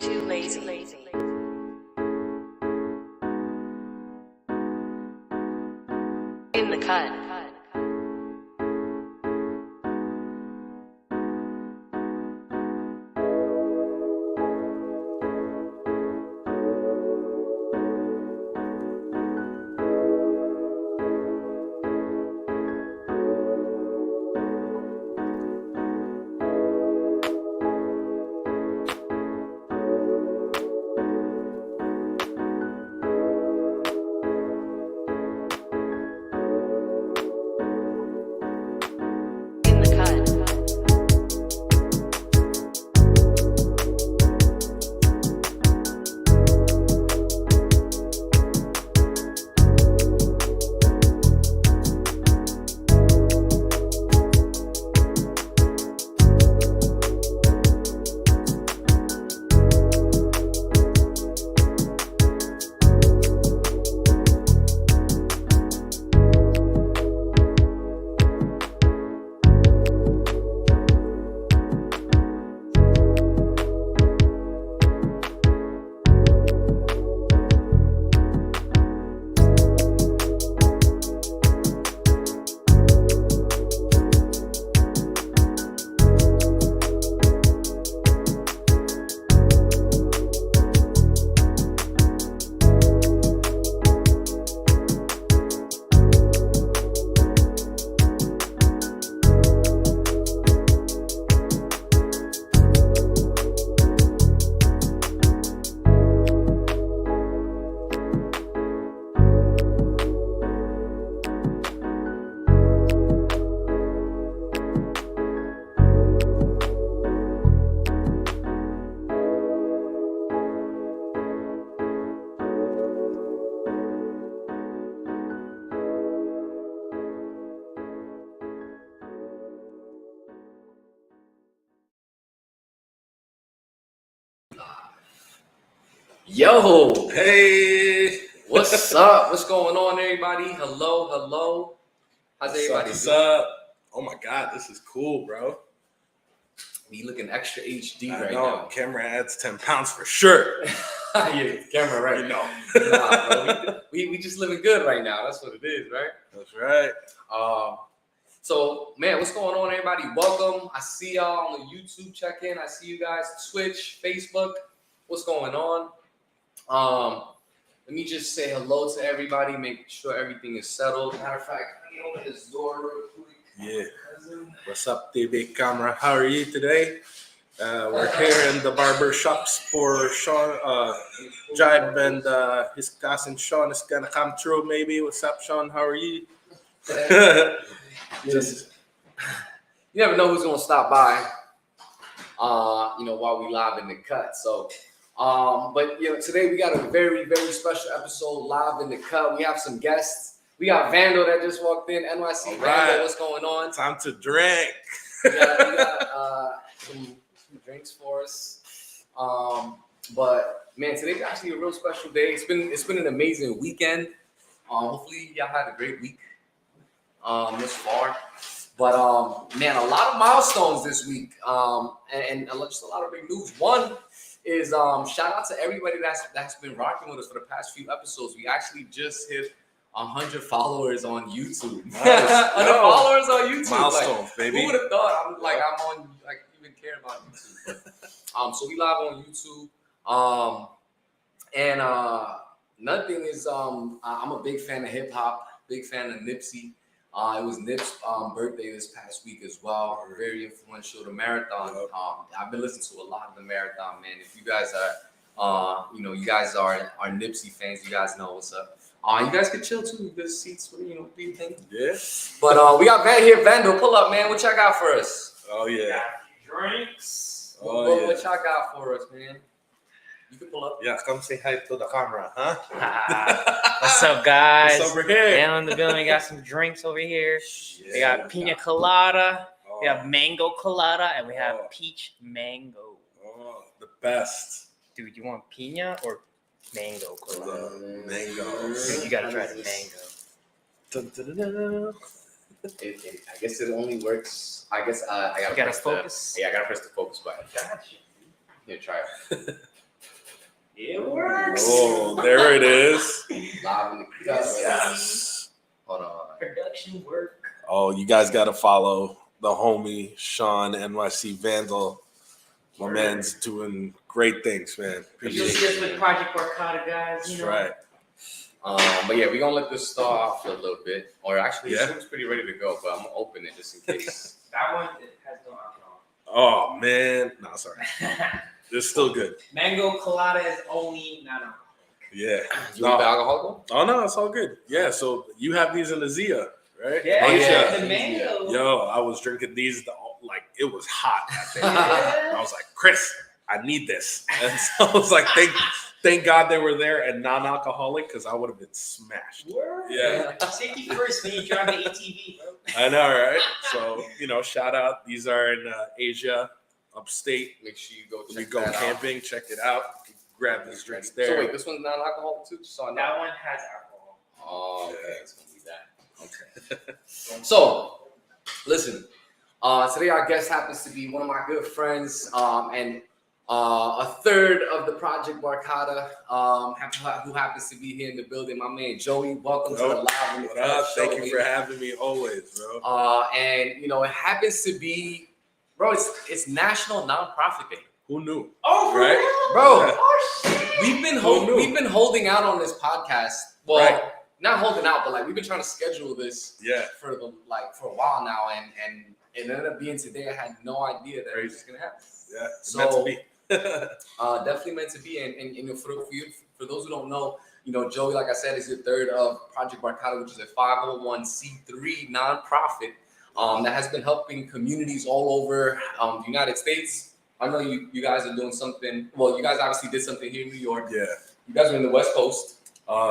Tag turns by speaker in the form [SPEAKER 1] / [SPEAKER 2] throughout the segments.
[SPEAKER 1] Too lazy. In the cut.
[SPEAKER 2] Yo,
[SPEAKER 3] Hey,
[SPEAKER 2] what's up? What's going on, everybody? Hello. How's everybody
[SPEAKER 3] what's
[SPEAKER 2] doing?
[SPEAKER 3] up? Oh my God, this is cool, bro.
[SPEAKER 2] We looking extra HD
[SPEAKER 3] I
[SPEAKER 2] right
[SPEAKER 3] know,
[SPEAKER 2] now.
[SPEAKER 3] camera adds 10 pounds for sure.
[SPEAKER 2] Yeah, camera right.
[SPEAKER 3] You know.
[SPEAKER 2] Nah, bro, we just living good right now. That's what it is, right?
[SPEAKER 3] That's right.
[SPEAKER 2] So, man, what's going on, everybody? Welcome. I see y'all on the YouTube check-in. I see you guys Twitch, Facebook. What's going on? Let me just say hello to everybody. Make sure everything is settled. Matter of fact, let me open this door real quick.
[SPEAKER 3] Yeah. What's up, TV camera? How are you today? We're here in the barber shops for Sean, Jive, and his cousin Sean is gonna come through. Maybe. What's up, Sean? How are you?
[SPEAKER 2] Just you never know who's gonna stop by. While we live in the cut. So, but today we got a very, very special episode live in the cut. We have some guests. We got Vandal that just walked in. NYC
[SPEAKER 3] All
[SPEAKER 2] Vandal,
[SPEAKER 3] right.
[SPEAKER 2] what's going on?
[SPEAKER 3] Time to drink.
[SPEAKER 2] We got some drinks for us. But man, today's actually a real special day. It's been an amazing weekend. Hopefully y'all had a great week this far. But man, a lot of milestones this week, and just a lot of big news. One is shout out to everybody that's been rocking with us for the past few episodes. We actually just hit 100 followers on YouTube.
[SPEAKER 3] Nice.
[SPEAKER 2] 100 followers on YouTube.
[SPEAKER 3] Milestones, baby.
[SPEAKER 2] Who would have thought? I'm on even care about YouTube. So we live on YouTube. And another thing is I'm a big fan of hip hop, big fan of Nipsey. It was Nip's birthday this past week as well. Very influential. The marathon. I've been listening to a lot of the marathon, man. If you guys are, you guys are Nipsey fans, you guys know what's up. You guys can chill too. Good seats, do you think?
[SPEAKER 3] Yeah.
[SPEAKER 2] But we got Van here. Vandal, pull up, man. What y'all got for us?
[SPEAKER 3] Oh yeah.
[SPEAKER 4] Drinks.
[SPEAKER 2] What y'all got for us, man? You can pull up.
[SPEAKER 3] Yeah, come say hi to the camera, huh?
[SPEAKER 4] What's up, guys?
[SPEAKER 3] What's over here?
[SPEAKER 4] Down in the building, we got some drinks over here.
[SPEAKER 3] Yeah.
[SPEAKER 4] We got pina colada,
[SPEAKER 3] Oh,
[SPEAKER 4] we have mango colada, and we have peach mango.
[SPEAKER 3] oh, the best.
[SPEAKER 4] Dude, you want pina or mango colada?
[SPEAKER 3] Mango.
[SPEAKER 4] Dude, you gotta try the mango.
[SPEAKER 3] Dun, dun, dun, dun.
[SPEAKER 2] I guess it only works. I guess I gotta
[SPEAKER 4] You gotta
[SPEAKER 2] press
[SPEAKER 4] focus?
[SPEAKER 2] I gotta press the focus button.
[SPEAKER 4] Gotcha.
[SPEAKER 2] Here, try it.
[SPEAKER 4] It works.
[SPEAKER 3] Oh, there it is.
[SPEAKER 2] Live in the cut.
[SPEAKER 3] Yes.
[SPEAKER 2] Hold on.
[SPEAKER 4] Production work.
[SPEAKER 3] Oh, you guys got to follow the homie Sean Nyc.Vandal. My man's doing great things, man.
[SPEAKER 4] You'll see us with Project Barkada, guys.
[SPEAKER 3] That's
[SPEAKER 4] You know.
[SPEAKER 3] right.
[SPEAKER 2] But yeah, we're gonna let this start off for a little bit. Or actually,
[SPEAKER 3] Yeah.
[SPEAKER 2] it seems pretty ready to go, but I'm gonna open it just in case.
[SPEAKER 4] That one has no alcohol.
[SPEAKER 3] Oh, man. No, sorry. It's still good.
[SPEAKER 4] Mango colada is only not alcohol.
[SPEAKER 3] Yeah.
[SPEAKER 2] You want the alcohol?
[SPEAKER 3] Oh, no, it's all good. Yeah, so you have these in the Zia, right?
[SPEAKER 4] Yeah,
[SPEAKER 2] Oh, yeah.
[SPEAKER 4] the mango.
[SPEAKER 3] Yo, I was drinking these, like, it was hot that day.
[SPEAKER 4] Yeah.
[SPEAKER 3] I was like, Chris, I need this. And so I was like, thank God they were there and non-alcoholic, because I would have been smashed.
[SPEAKER 4] Word.
[SPEAKER 3] Yeah.
[SPEAKER 4] Safety first when you drive the ATV, bro.
[SPEAKER 3] I know, right? So, shout out. These are in Asia, upstate.
[SPEAKER 2] Make sure you go check
[SPEAKER 3] When you go
[SPEAKER 2] that
[SPEAKER 3] camping, check it out. Grab these drinks
[SPEAKER 2] out.
[SPEAKER 3] there.
[SPEAKER 2] So wait, this one's non-alcoholic too? Just so I know.
[SPEAKER 4] That one has alcohol.
[SPEAKER 2] Oh, okay.
[SPEAKER 3] Yeah.
[SPEAKER 2] It's gonna be that. Okay. So, listen. Today our guest happens to be one of my good friends, and a third of the Project Barkada, who happens to be here in the building. My man Joey, welcome to the Live in the
[SPEAKER 3] What
[SPEAKER 2] Cut
[SPEAKER 3] up?
[SPEAKER 2] show.
[SPEAKER 3] Thank you for having me always, bro.
[SPEAKER 2] And it happens to be, bro. It's National Nonprofit Day.
[SPEAKER 3] Who knew?
[SPEAKER 4] Oh, for
[SPEAKER 3] Right?
[SPEAKER 4] real?
[SPEAKER 2] Bro,
[SPEAKER 3] Yeah.
[SPEAKER 4] Oh, shit.
[SPEAKER 2] we've been holding out on this podcast. Well,
[SPEAKER 3] Right.
[SPEAKER 2] not holding out, but like we've been trying to schedule this
[SPEAKER 3] Yeah.
[SPEAKER 2] for a while now, and it ended up being today. I had no idea that it was just gonna happen.
[SPEAKER 3] Yeah. It's
[SPEAKER 2] So-
[SPEAKER 3] meant to be.
[SPEAKER 2] Definitely meant to be, and for those who don't know, Joey, like I said, is the third of Project Barkada, which is a 501c3 nonprofit that has been helping communities all over the United States. I know you guys are doing something. Well, you guys obviously did something here in New York.
[SPEAKER 3] Yeah.
[SPEAKER 2] You guys are in the West Coast,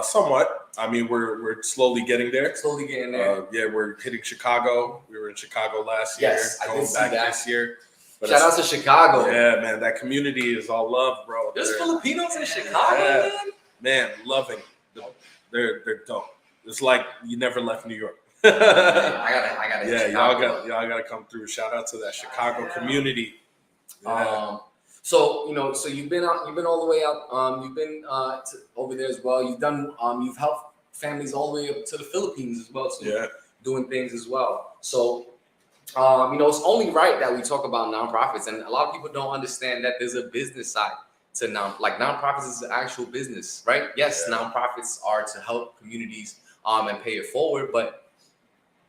[SPEAKER 3] Somewhat. I mean, we're slowly getting there.
[SPEAKER 2] slowly getting there.
[SPEAKER 3] Yeah, we're hitting Chicago. We were in Chicago last year.
[SPEAKER 2] Yes, I did
[SPEAKER 3] Going
[SPEAKER 2] see
[SPEAKER 3] back
[SPEAKER 2] that.
[SPEAKER 3] this year. But
[SPEAKER 2] Shout out to Chicago.
[SPEAKER 3] yeah, man, that community is all love, bro.
[SPEAKER 2] There's
[SPEAKER 3] They're-
[SPEAKER 2] Filipinos in Chicago,
[SPEAKER 3] Yeah.
[SPEAKER 2] man.
[SPEAKER 3] man, loving. They're dope. It's like you never left New York.
[SPEAKER 2] I gotta.
[SPEAKER 3] Yeah,
[SPEAKER 2] hit
[SPEAKER 3] y'all
[SPEAKER 2] Chicago.
[SPEAKER 3] gotta come through. Shout out to that Chicago community. Yeah.
[SPEAKER 2] So you've been all the way out. You've been over there as well. You've helped families all the way up to the Philippines as well. So
[SPEAKER 3] Yeah.
[SPEAKER 2] doing things as well. So it's only right that we talk about nonprofits, and a lot of people don't understand that there's a business side to nonprofits is an actual business, right? Yes,
[SPEAKER 3] Yeah.
[SPEAKER 2] nonprofits are to help communities and pay it forward, but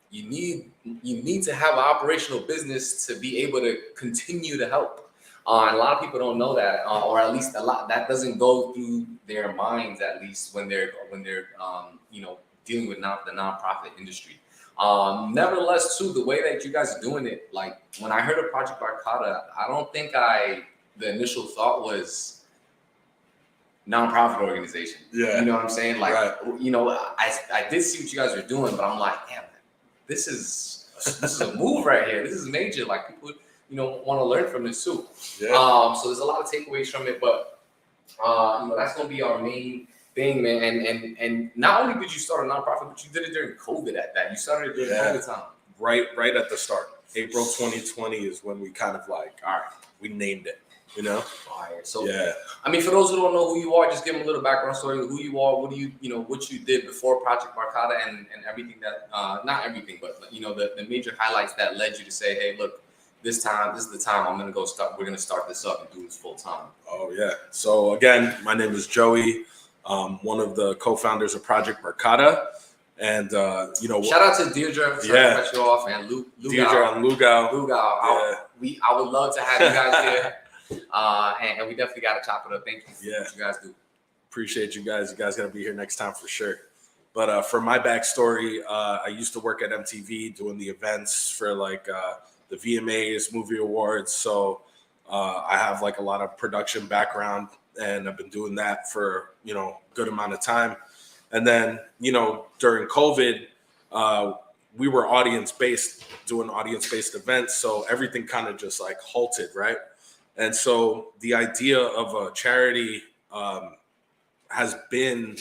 [SPEAKER 2] you need to have an operational business to be able to continue to help. And a lot of people don't know that, or at least a lot that doesn't go through their minds, at least when they're dealing with the nonprofit industry. Nevertheless, too, the way that you guys are doing it, like when I heard of Project Barkada, I don't think the initial thought was nonprofit organization.
[SPEAKER 3] Yeah.
[SPEAKER 2] You know what I'm saying? Like,
[SPEAKER 3] Right.
[SPEAKER 2] I did see what you guys were doing, but I'm like, damn, this is a move right here. This is major. Like people, want to learn from this too.
[SPEAKER 3] Yeah.
[SPEAKER 2] So there's a lot of takeaways from it, but that's gonna be our main thing, man. And not only did you start a nonprofit, but you did it during COVID. At that, you started it during COVID time.
[SPEAKER 3] Right at the start. April 2020 is when we kind of like, all right, we named it.
[SPEAKER 2] Fire. So
[SPEAKER 3] Yeah.
[SPEAKER 2] I mean, for those who don't know who you are, just give them a little background story of who you are, what you did before Project Barkada, and everything that not everything, but the major highlights that led you to say, hey, look, this is the time we're gonna start this up and do this full time.
[SPEAKER 3] Oh yeah. So again, my name is Joey, one of the co-founders of Project Barkada, and
[SPEAKER 2] Shout out to Deirdre, sorry to cut you off, and
[SPEAKER 3] Deirdre on Lugao.
[SPEAKER 2] Lugao. I would love to have you guys here. And we definitely got to chop it up. Thank you for what you guys do.
[SPEAKER 3] Appreciate you guys. You guys got to be here next time for sure. But for my backstory, I used to work at MTV doing the events for like the VMAs, movie awards. So I have like a lot of production background, and I've been doing that for a good amount of time. And then during COVID, we were doing audience-based events. So everything kind of just like halted, right? And so the idea of a charity has been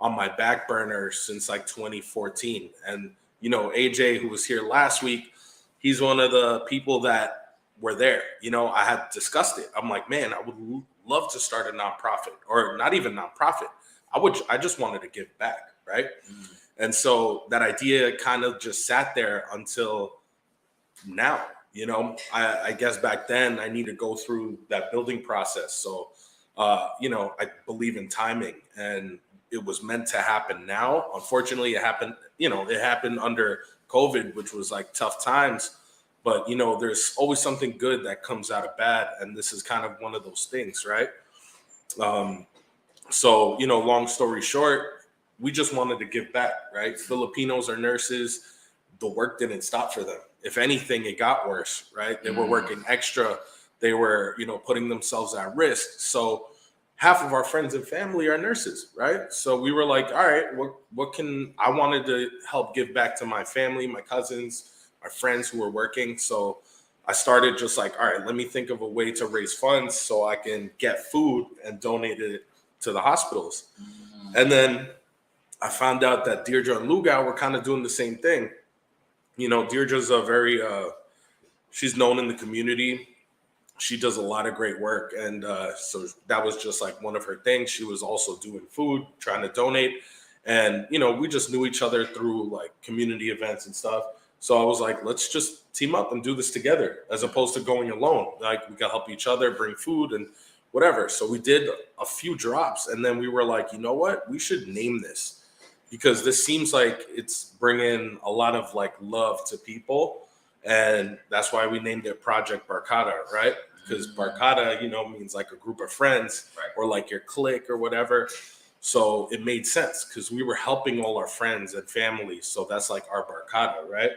[SPEAKER 3] on my back burner since like 2014. And, AJ, who was here last week, he's one of the people that were there. I had discussed it. I'm like, man, I would love to start a nonprofit, or not even nonprofit. I just wanted to give back, right? And so that idea kind of just sat there until now. You know, I guess back then I need to go through that building process. So, you know, I believe in timing, and it was meant to happen now. Unfortunately, it happened, you know, it happened under COVID, which was like tough times. But, you know, there's always something good that comes out of bad. And this is kind of one of those things, right? So, you know, long story short, we just wanted to give back, right? Filipinos are nurses. The work didn't stop for them. If anything, it got worse, right? They were working extra. They were, you know, putting themselves at risk. So half of our friends and family are nurses, right? So we were like, all right, what can, I wanted to help give back to my family, my cousins, my friends who were working. So I started just like, all right, let me think of a way to raise funds so I can get food and donate it to the hospitals. And then I found out that Deirdre and Lugao were kind of doing the same thing. You know, Deirdre's a very, she's known in the community. She does a lot of great work. And so that was just like one of her things. She was also doing food, trying to donate. And, you know, we just knew each other through like community events and stuff. So I was like, let's just team up and do this together as opposed to going alone. Like we can help each other, bring food and whatever. So we did a few drops, and then we were like, you know what? We should name this, because this seems like it's bringing a lot of like love to people. And that's why we named it Project Barkada, right? Because Barkada, you know, means like a group of friends, right, or like your clique or whatever. So it made sense because we were helping all our friends and family. So that's like our Barkada, right?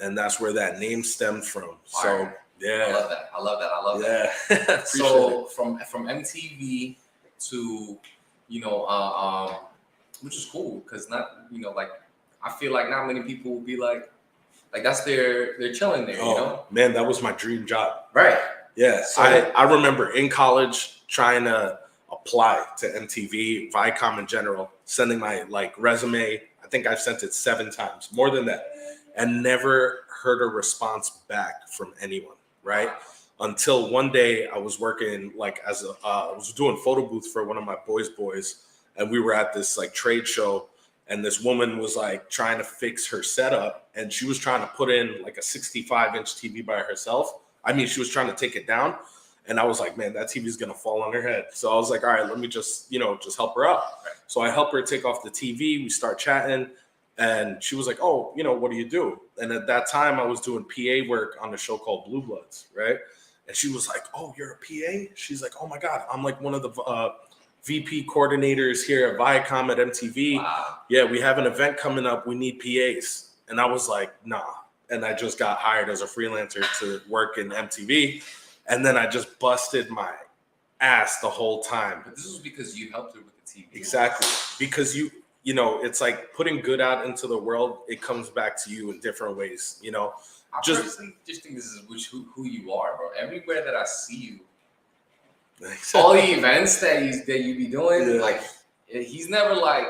[SPEAKER 3] And that's where that name stemmed from. So yeah.
[SPEAKER 2] I love that.
[SPEAKER 3] Yeah.
[SPEAKER 2] So from MTV to, you know, which is cool, because not, you know, like I feel like not many people will be like that's they're chilling there, you know?
[SPEAKER 3] Man, that was my dream job.
[SPEAKER 2] Right.
[SPEAKER 3] Yeah.
[SPEAKER 2] So,
[SPEAKER 3] I remember in college trying to apply to MTV, Viacom in general, sending my like resume. I think I've sent it 7 times, more than that, and never heard a response back from anyone, right? Until one day I was working like I was doing photo booth for one of my boys, and we were at this like trade show, and this woman was like trying to fix her setup, and she was trying to put in like a 65-inch TV by herself. I mean, she was trying to take it down. And I was like, man, that TV is going to fall on her head. So I was like, all right, let me just, you know, just help her out. So I help her take off the TV. We start chatting. And she was like, oh, you know, what do you do? And at that time I was doing PA work on a show called Blue Bloods, right? And she was like, oh, you're a PA? She's like, oh my God, I'm like one of the VP coordinators here at Viacom at MTV. Wow. Yeah, we have an event coming up. We need PAs. And I was like, nah. And I just got hired as a freelancer to work in MTV. And then I just busted my ass the whole time.
[SPEAKER 2] But this was because you helped her with the TV.
[SPEAKER 3] Exactly. Because you know, it's like putting good out into the world. It comes back to you in different ways, you know.
[SPEAKER 2] I personally just think this is who you are, bro. Everywhere that I see you, all the events that you be doing, like he's never like,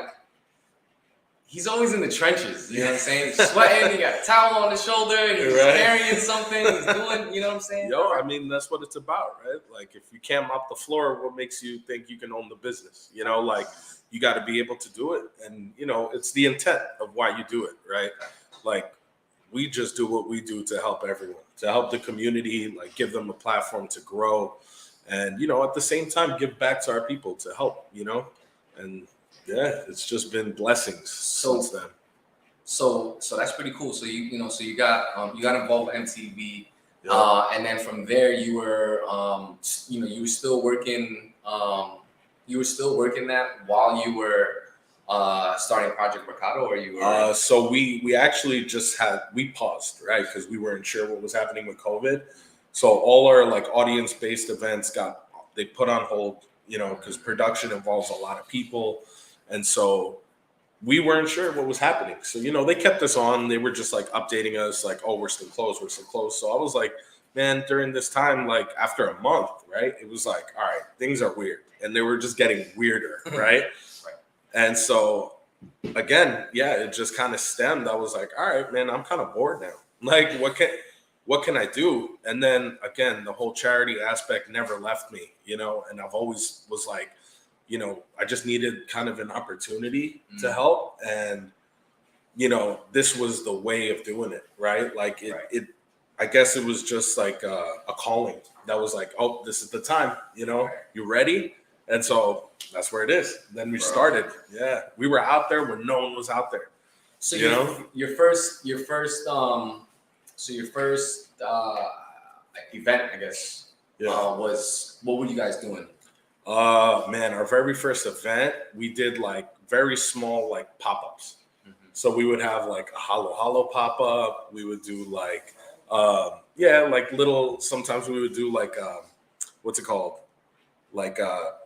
[SPEAKER 2] he's always in the trenches. You know what I'm saying? Sweating, he got a towel on his shoulder, he's carrying something, he's doing, you know what I'm saying?
[SPEAKER 3] Yo, I mean, that's what it's about, right? Like, if you can't mop the floor, what makes you think you can own the business? You know, like, you got to be able to do it. And, you know, it's the intent of why you do it, right? Like, we just do what we do to help everyone, to help the community, like, give them a platform to grow. And, you know, at the same time, give back to our people to help, you know? And yeah, it's just been blessings since then.
[SPEAKER 2] So that's pretty cool. So you got involved with MTV, and then from there you were you were still working that while you were starting Project Barkada, or you were?
[SPEAKER 3] So we actually we paused, right, because we weren't sure what was happening with COVID. So all our like audience-based events they put on hold, you know, because production involves a lot of people. And so we weren't sure what was happening. So, you know, they kept us on. They were just like updating us like, oh, we're still closed. So I was like, man, during this time, like after a month, right, it was like, all right, things are weird. And they were just getting weirder, right? And so, again, yeah, it just kind of stemmed. I was like, all right, man, I'm kind of bored now. Like, what can I do? And then again, the whole charity aspect never left me, and I've always was like, I just needed kind of an opportunity to help. And, this was the way of doing it, right? Like I guess it was just like a calling that was like, oh, this is the time, you ready? And so that's where it is. Then we started. Yeah. We were out there when no one was out there.
[SPEAKER 2] So your first event, I guess, was, what were you guys doing?
[SPEAKER 3] Man, our very first event, we did like very small like pop-ups. So we would have like a hollow pop-up. We would do like like little, sometimes we would do like what's it called? Like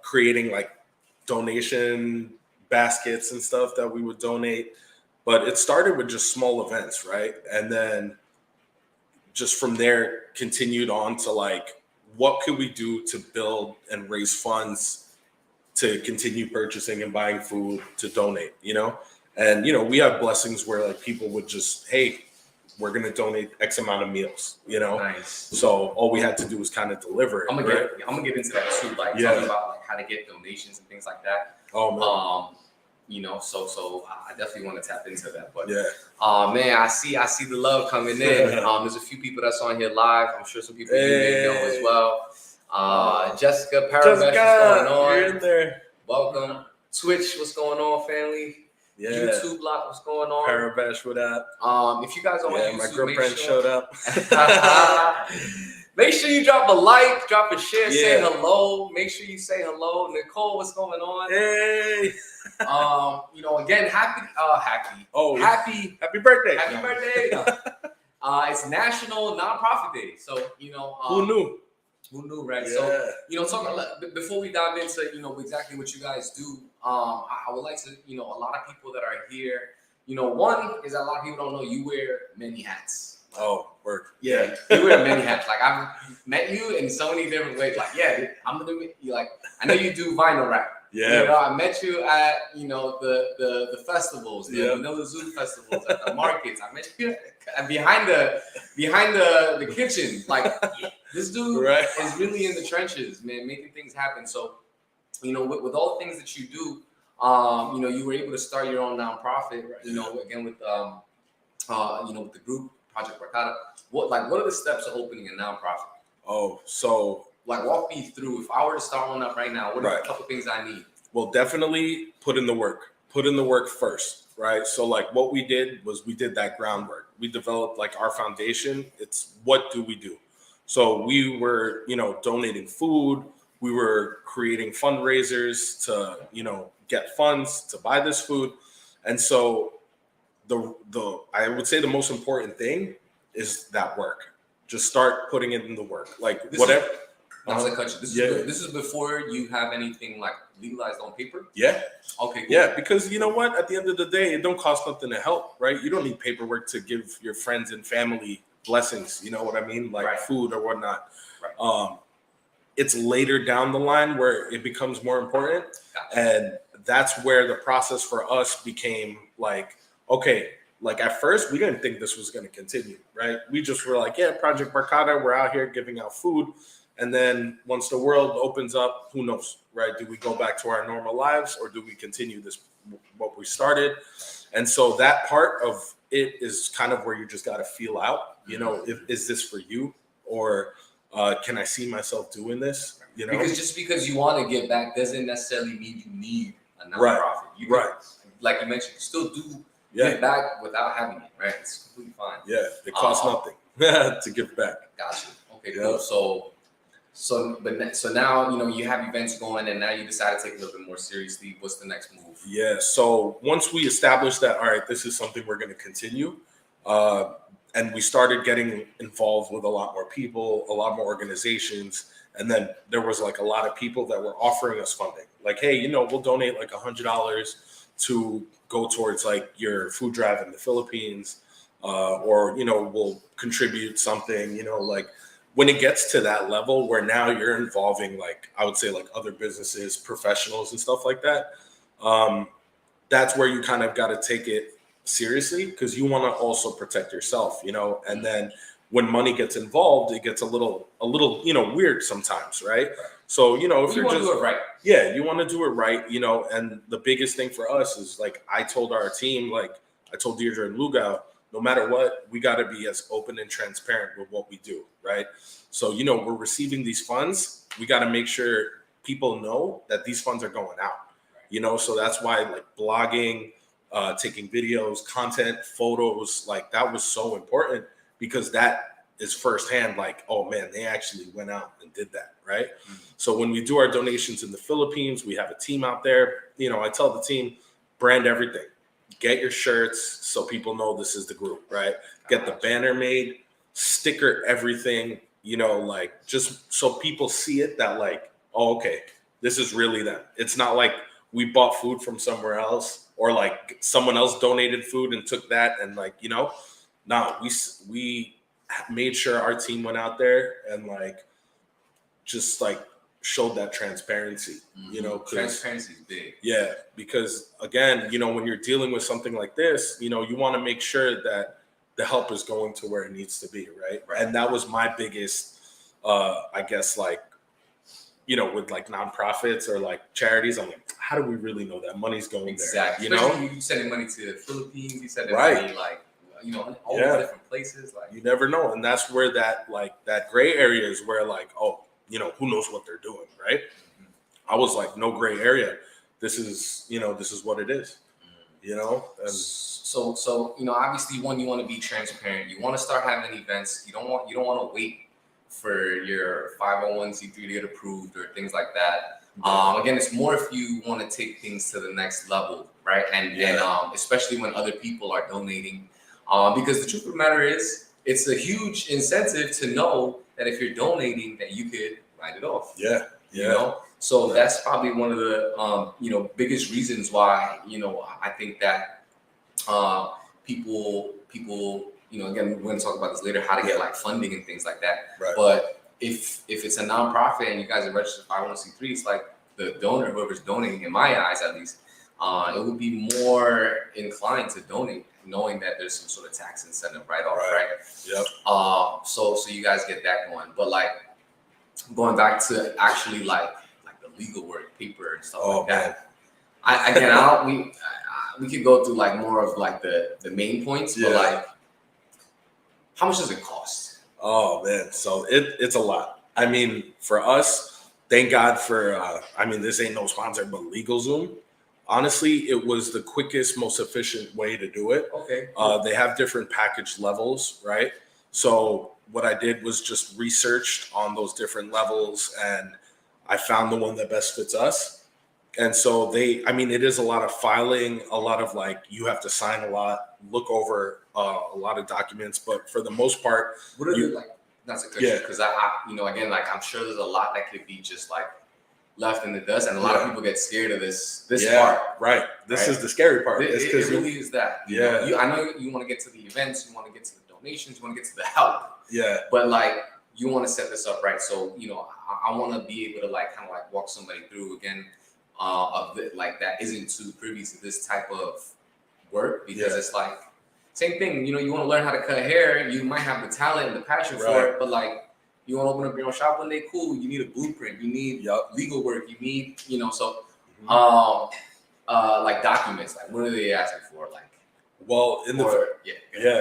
[SPEAKER 3] creating like donation baskets and stuff that we would donate. But it started with just small events, right? And then just from there continued on to like, what could we do to build and raise funds to continue purchasing and buying food to donate, And, we have blessings where like people would just, hey, we're going to donate X amount of meals,
[SPEAKER 2] Nice.
[SPEAKER 3] So all we had to do was kind of deliver it.
[SPEAKER 2] I'm gonna get into that too, like talking about like how to get donations and things like that.
[SPEAKER 3] Oh, man.
[SPEAKER 2] So I definitely want to tap into that. But
[SPEAKER 3] man,
[SPEAKER 2] I see the love coming in. There's a few people that's on here live. I'm sure some people you may know as well. Jessica Parabesh, what's going on?
[SPEAKER 3] You're in there.
[SPEAKER 2] Welcome. Twitch, what's going on, family?
[SPEAKER 3] Yeah.
[SPEAKER 2] YouTube block, what's going on?
[SPEAKER 3] Parabesh, what up?
[SPEAKER 2] If you guys are on YouTube,
[SPEAKER 3] my girlfriend showed up.
[SPEAKER 2] Make sure you drop a like, drop a share, say hello. Make sure you say hello. Nicole, what's going on?
[SPEAKER 3] Hey.
[SPEAKER 2] Again, happy
[SPEAKER 3] birthday.
[SPEAKER 2] Happy birthday. It's National Nonprofit Day. So,
[SPEAKER 3] who knew?
[SPEAKER 2] Who knew, right?
[SPEAKER 3] Yeah.
[SPEAKER 2] So, before we dive into, exactly what you guys do, I would like to, a lot of people that are here, one is that a lot of people don't know you wear many hats.
[SPEAKER 3] Oh, work.
[SPEAKER 2] Yeah, you wear many hats. Like, I've met you in so many different ways. Like, I'm gonna meet you. Like, I know you do vinyl rap.
[SPEAKER 3] Yeah.
[SPEAKER 2] I met you at the festivals, the Vanilla Zoo festivals, at the markets. I met you behind the kitchen. Like, this dude is really in the trenches, man, making things happen. So, with all the things that you do, you were able to start your own nonprofit. Again with with the group Project Barkada. What are the steps of opening a nonprofit?
[SPEAKER 3] Oh, so
[SPEAKER 2] like, walk me through. If I were to start one up right now, what are a couple things I need?
[SPEAKER 3] Well, definitely put in the work. Put in the work first, right? So like what we did was we did that groundwork. We developed like our foundation. It's what do we do? So we were, donating food. We were creating fundraisers to, get funds to buy this food. And so I would say the most important thing is that work. Just start putting it in the work. Like
[SPEAKER 2] This is before you have anything like legalized on paper?
[SPEAKER 3] Yeah.
[SPEAKER 2] Okay, cool.
[SPEAKER 3] Yeah, because you know what? At the end of the day, it don't cost nothing to help, right? You don't need paperwork to give your friends and family blessings. You know what I mean? Like food or whatnot. Right. It's later down the line where it becomes more important. Gotcha. And that's where the process for us became like, okay, like at first we didn't think this was going to continue, right? We just were like, Project Barkada, we're out here giving out food. And then once the world opens up, who knows, right? Do we go back to our normal lives or do we continue this, what we started? And so that part of it is kind of where you just got to feel out, is this for you? Or can I see myself doing this?
[SPEAKER 2] Because just because you want to give back doesn't necessarily mean you need a nonprofit. You can, like you mentioned, you still do give back without having it, right? It's completely fine. Yeah,
[SPEAKER 3] it costs nothing to give back.
[SPEAKER 2] Gotcha. Okay, cool. So now, you have events going and now you decide to take it a little bit more seriously. What's the next move?
[SPEAKER 3] Yeah. So once we established that, all right, this is something we're going to continue. And we started getting involved with a lot more people, a lot more organizations. And then there was like a lot of people that were offering us funding. Like, hey, we'll donate like $100 to go towards like your food drive in the Philippines. Or, we'll contribute something, like, when it gets to that level where now you're involving, like, I would say like other businesses, professionals and stuff like that, that's where you kind of got to take it seriously because you want to also protect yourself, and then when money gets involved, it gets a little weird sometimes, right? So if
[SPEAKER 2] you
[SPEAKER 3] you're
[SPEAKER 2] want to
[SPEAKER 3] just
[SPEAKER 2] do it right.
[SPEAKER 3] yeah, you want to do it right, and the biggest thing for us is like I told our team, like I told Deirdre and Lugao, no matter what, we got to be as open and transparent with what we do, right? So we're receiving these funds, we got to make sure people know that these funds are going out, so that's why like blogging, taking videos, content, photos, like that was so important because that is firsthand, like, oh man, they actually went out and did that, right? Mm-hmm. So when we do our donations in the Philippines, we have a team out there. I tell the team, brand everything. Get your shirts so people know this is the group, right? Get the banner made, sticker everything, like just so people see it that like, oh, okay, this is really them. It's not like we bought food from somewhere else or like someone else donated food and took that and like, no, we made sure our team went out there and like just like showed that transparency,
[SPEAKER 2] transparency is big.
[SPEAKER 3] Yeah, because again, when you're dealing with something like this, you want to make sure that the help is going to where it needs to be, right? And that was my biggest, I guess, like, with like nonprofits or like charities, I'm like, how do we really know that money's going there?
[SPEAKER 2] You sending money to the Philippines, you sending money like, all these different places. Like
[SPEAKER 3] you never know, and that's where that gray area is where like, oh, who knows what they're doing, right? Mm-hmm. I was like, no gray area. This is what it is, And
[SPEAKER 2] so obviously, one, you want to be transparent. You want to start having events. You don't want to wait for your 501c3 to get approved or things like that. Again, it's more if you want to take things to the next level, right? And especially when other people are donating, because the truth of the matter is, it's a huge incentive to know that if you're donating, that you could write it off.
[SPEAKER 3] Yeah.
[SPEAKER 2] So that's probably one of the biggest reasons why I think that people again, we're going to talk about this later, how to get like funding and things like that.
[SPEAKER 3] Right.
[SPEAKER 2] But if it's a nonprofit and you guys are registered 501c3, it's like the donor, whoever's donating, in my eyes at least, it would be more inclined to donate, knowing that there's some sort of tax incentive write-off, right?
[SPEAKER 3] Yep.
[SPEAKER 2] So you guys get that going. But like going back to actually like the legal work, paper and stuff like that. We could go through like more of like the main points, but like, how much does it cost?
[SPEAKER 3] Oh man, so it's a lot. I mean, for us, thank God for this ain't no sponsor, but LegalZoom. Honestly, it was the quickest, most efficient way to do it.
[SPEAKER 2] Okay.
[SPEAKER 3] They have different package levels, right? So what I did was just researched on those different levels, and I found the one that best fits us. And so it is a lot of filing, a lot of like, you have to sign a lot, look over a lot of documents, but for the most part,
[SPEAKER 2] what are you like? That's a question, because again, like I'm sure there's a lot that could be just like left in the dust, and a lot of people get scared of this part.
[SPEAKER 3] Right. This is the scary part.
[SPEAKER 2] It really is that. I know you want to get to the events, you want to get to the donations, you want to get to the help.
[SPEAKER 3] Yeah.
[SPEAKER 2] But like, you want to set this up right. So I want to be able to like kind of like walk somebody through again of it, like that isn't too privy to this type of work, because it's like same thing. You want to learn how to cut hair. You might have the talent and the passion for it, but like, you want to open up your own shop one day, cool. You need a blueprint. You need legal work. You need, like documents. Like, what are they asking for? Like,
[SPEAKER 3] well,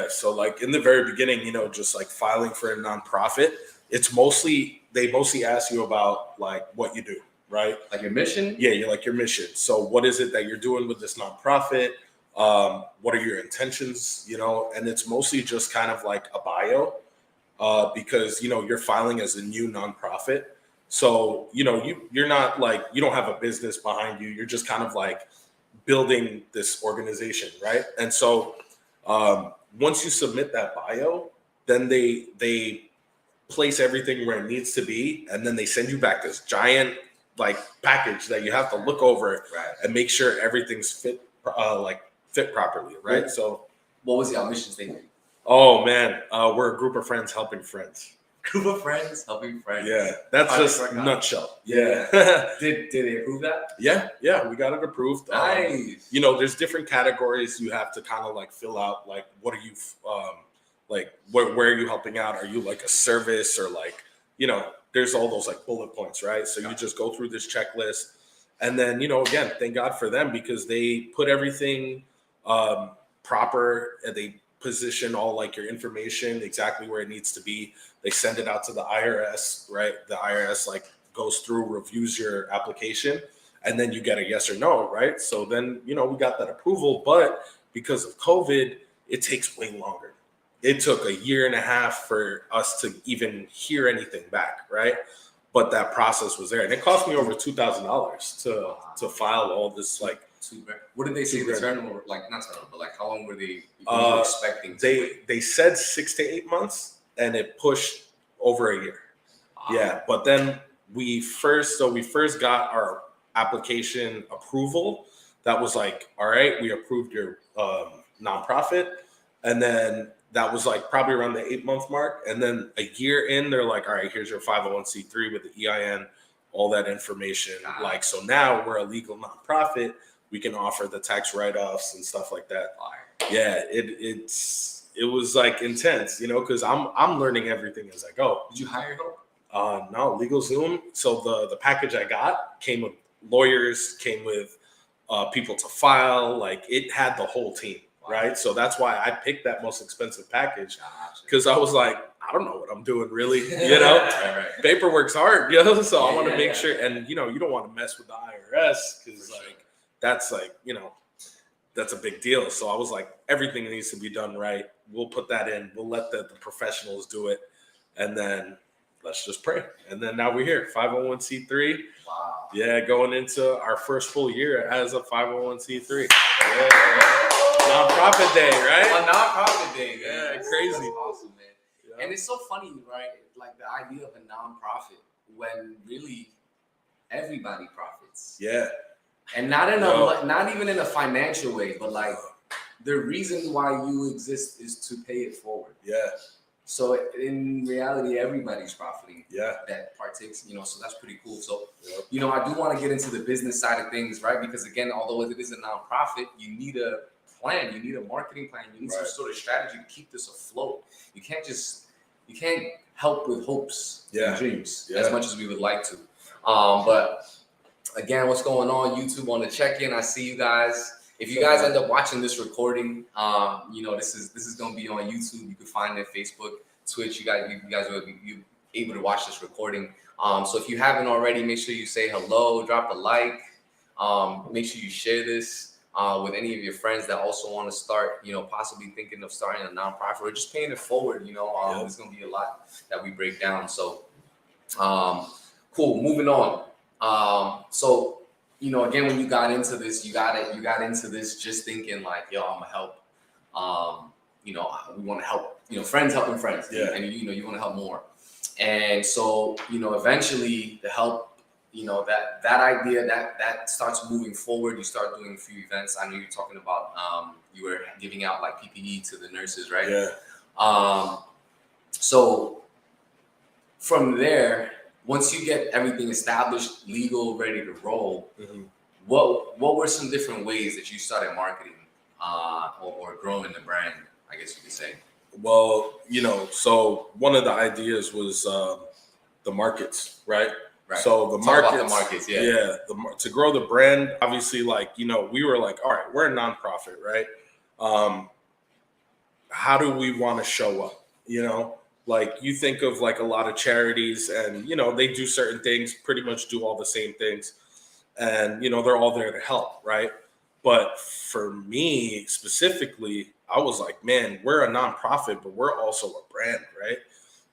[SPEAKER 3] so like in the very beginning, just like filing for a nonprofit, they mostly ask you about like what you do, right?
[SPEAKER 2] Like your mission?
[SPEAKER 3] Yeah, you're like your mission. So what is it that you're doing with this nonprofit? What are your intentions? And it's mostly just kind of like a bio. Because you're filing as a new nonprofit, so you're not like, you don't have a business behind you. You're just kind of like building this organization, right? And so once you submit that bio, then they place everything where it needs to be, and then they send you back this giant like package that you have to look over and make sure everything's fit properly, right? So
[SPEAKER 2] what was your mission statement?
[SPEAKER 3] Oh man, we're a group of friends helping friends.
[SPEAKER 2] Group of friends helping friends.
[SPEAKER 3] Yeah, that's just nutshell. Yeah.
[SPEAKER 2] Did they approve that?
[SPEAKER 3] Yeah, we got it approved.
[SPEAKER 2] Nice.
[SPEAKER 3] There's different categories you have to kind of like fill out. Like, what are you, like where are you helping out? Are you like a service or like, there's all those like bullet points, right? So you just go through this checklist. And then, again, thank God for them because they put everything proper and they position all like your information exactly where it needs to be. They send it out to the IRS, right? The IRS like goes through, reviews your application, and then you get a yes or no, right? So then, we got that approval, but because of COVID, it takes way longer. It took a year and a half for us to even hear anything back, right? But that process was there, and it cost me over $2,000 to file all this like.
[SPEAKER 2] What did they say the turnover? Like not turnover, but like how long were they expecting?
[SPEAKER 3] They said 6 to 8 months, and it pushed over a year. Yeah, but then we first got our application approval. That was like, all right, we approved your nonprofit, and then that was like probably around the 8-month mark. And then a year in, they're like, all right, here's your 501c3 with the EIN, all that information. Like, so now we're a legal nonprofit. We can offer the tax write-offs and stuff like that. Yeah, it was like intense, because I'm learning everything as I go.
[SPEAKER 2] Did you hire help?
[SPEAKER 3] No, LegalZoom. So the package I got came with lawyers, came with people to file. Like it had the whole team, right? So that's why I picked that most expensive package because I was like, I don't know what I'm doing, really.
[SPEAKER 2] Right.
[SPEAKER 3] Paperwork's hard, So I want to make sure, and you don't want to mess with the IRS because that's like that's a big deal. So I was like, everything needs to be done right. We'll put that in. We'll let the professionals do it, and then let's just pray. And then now we're here, 501c3.
[SPEAKER 2] Wow.
[SPEAKER 3] Yeah, going into our first full year as a 501c3. Yeah. Nonprofit day, right?
[SPEAKER 2] A nonprofit day.
[SPEAKER 3] Yeah, crazy.
[SPEAKER 2] That's awesome, man.
[SPEAKER 3] Yeah.
[SPEAKER 2] And it's so funny, right? Like the idea of a nonprofit when really everybody profits.
[SPEAKER 3] Yeah.
[SPEAKER 2] And not even in a financial way, but like the reason why you exist is to pay it forward.
[SPEAKER 3] Yeah.
[SPEAKER 2] So in reality, everybody's profiting.
[SPEAKER 3] Yeah.
[SPEAKER 2] That partakes, so that's pretty cool. So, I do want to get into the business side of things, right? Because again, although it is a nonprofit, you need a plan, you need a marketing plan, you need some sort of strategy to keep this afloat. You can't help with hopes and dreams as much as we would like to. But again, what's going on? YouTube on the check-in. I see you guys. If you guys end up watching this recording, this is gonna be on YouTube. You can find it Facebook, Twitch. You guys will be able to watch this recording. So if you haven't already, make sure you say hello, drop a like. Make sure you share this with any of your friends that also want to start, possibly thinking of starting a nonprofit or just paying it forward. There's gonna be a lot that we break down. So cool. Moving on. So again, when you got into this, you got into this just thinking like, yo, I'm gonna help. We want to help. Friends helping friends.
[SPEAKER 3] Yeah.
[SPEAKER 2] And you want to help more. And so eventually the help, that idea that starts moving forward. You start doing a few events. I know you're talking about you were giving out like PPE to the nurses, right?
[SPEAKER 3] Yeah.
[SPEAKER 2] So from there, once you get everything established, legal, ready to roll, what were some different ways that you started marketing or growing the brand, I guess you could say?
[SPEAKER 3] Well, so one of the ideas was the markets, right?
[SPEAKER 2] Right.
[SPEAKER 3] So
[SPEAKER 2] Talk about the markets, yeah.
[SPEAKER 3] To grow the brand, obviously, like, we were like, all right, we're a nonprofit, right? How do we want to show up? Like you think of like a lot of charities and, they do certain things, pretty much do all the same things. And, they're all there to help, right? But for me specifically, I was like, man, we're a nonprofit, but we're also a brand, right?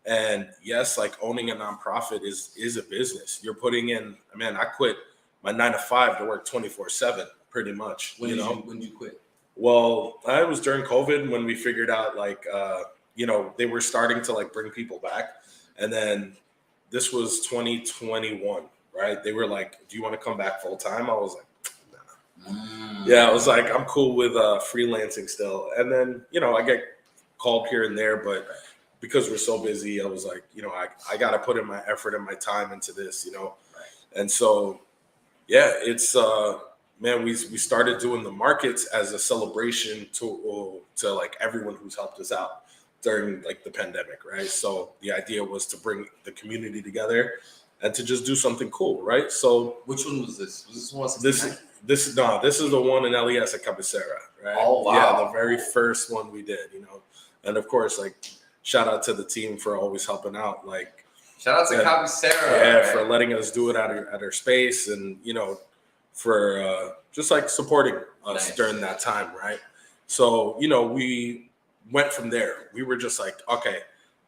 [SPEAKER 3] And yes, like owning a nonprofit is a business. You're putting in, I quit my 9 to 5 to work 24/7 pretty much.
[SPEAKER 2] When did you quit?
[SPEAKER 3] Well, it was during COVID when we figured out like, they were starting to like bring people back. And then this was 2021, right? They were like, do you want to come back full time? I was like, nah. Yeah, I was like, I'm cool with freelancing still. And then, I get called here and there, but because we're so busy, I was like, I got to put in my effort and my time into this, Right. And so, yeah, it's, we started doing the markets as a celebration to like everyone who's helped us out. during like the pandemic, right? So the idea was to bring the community together and to just do something cool, right? So
[SPEAKER 2] Which one was this? Was this one?
[SPEAKER 3] this is the one in LES at Cabecera, right?
[SPEAKER 2] Oh, wow.
[SPEAKER 3] Yeah, the very first one we did, and of course, like shout out to the team for always helping out, like
[SPEAKER 2] Shout out to Cabecera.
[SPEAKER 3] yeah,
[SPEAKER 2] right?
[SPEAKER 3] for letting us do it at our space, and for just like supporting us during that time, right? So we went from there. We were just like, okay,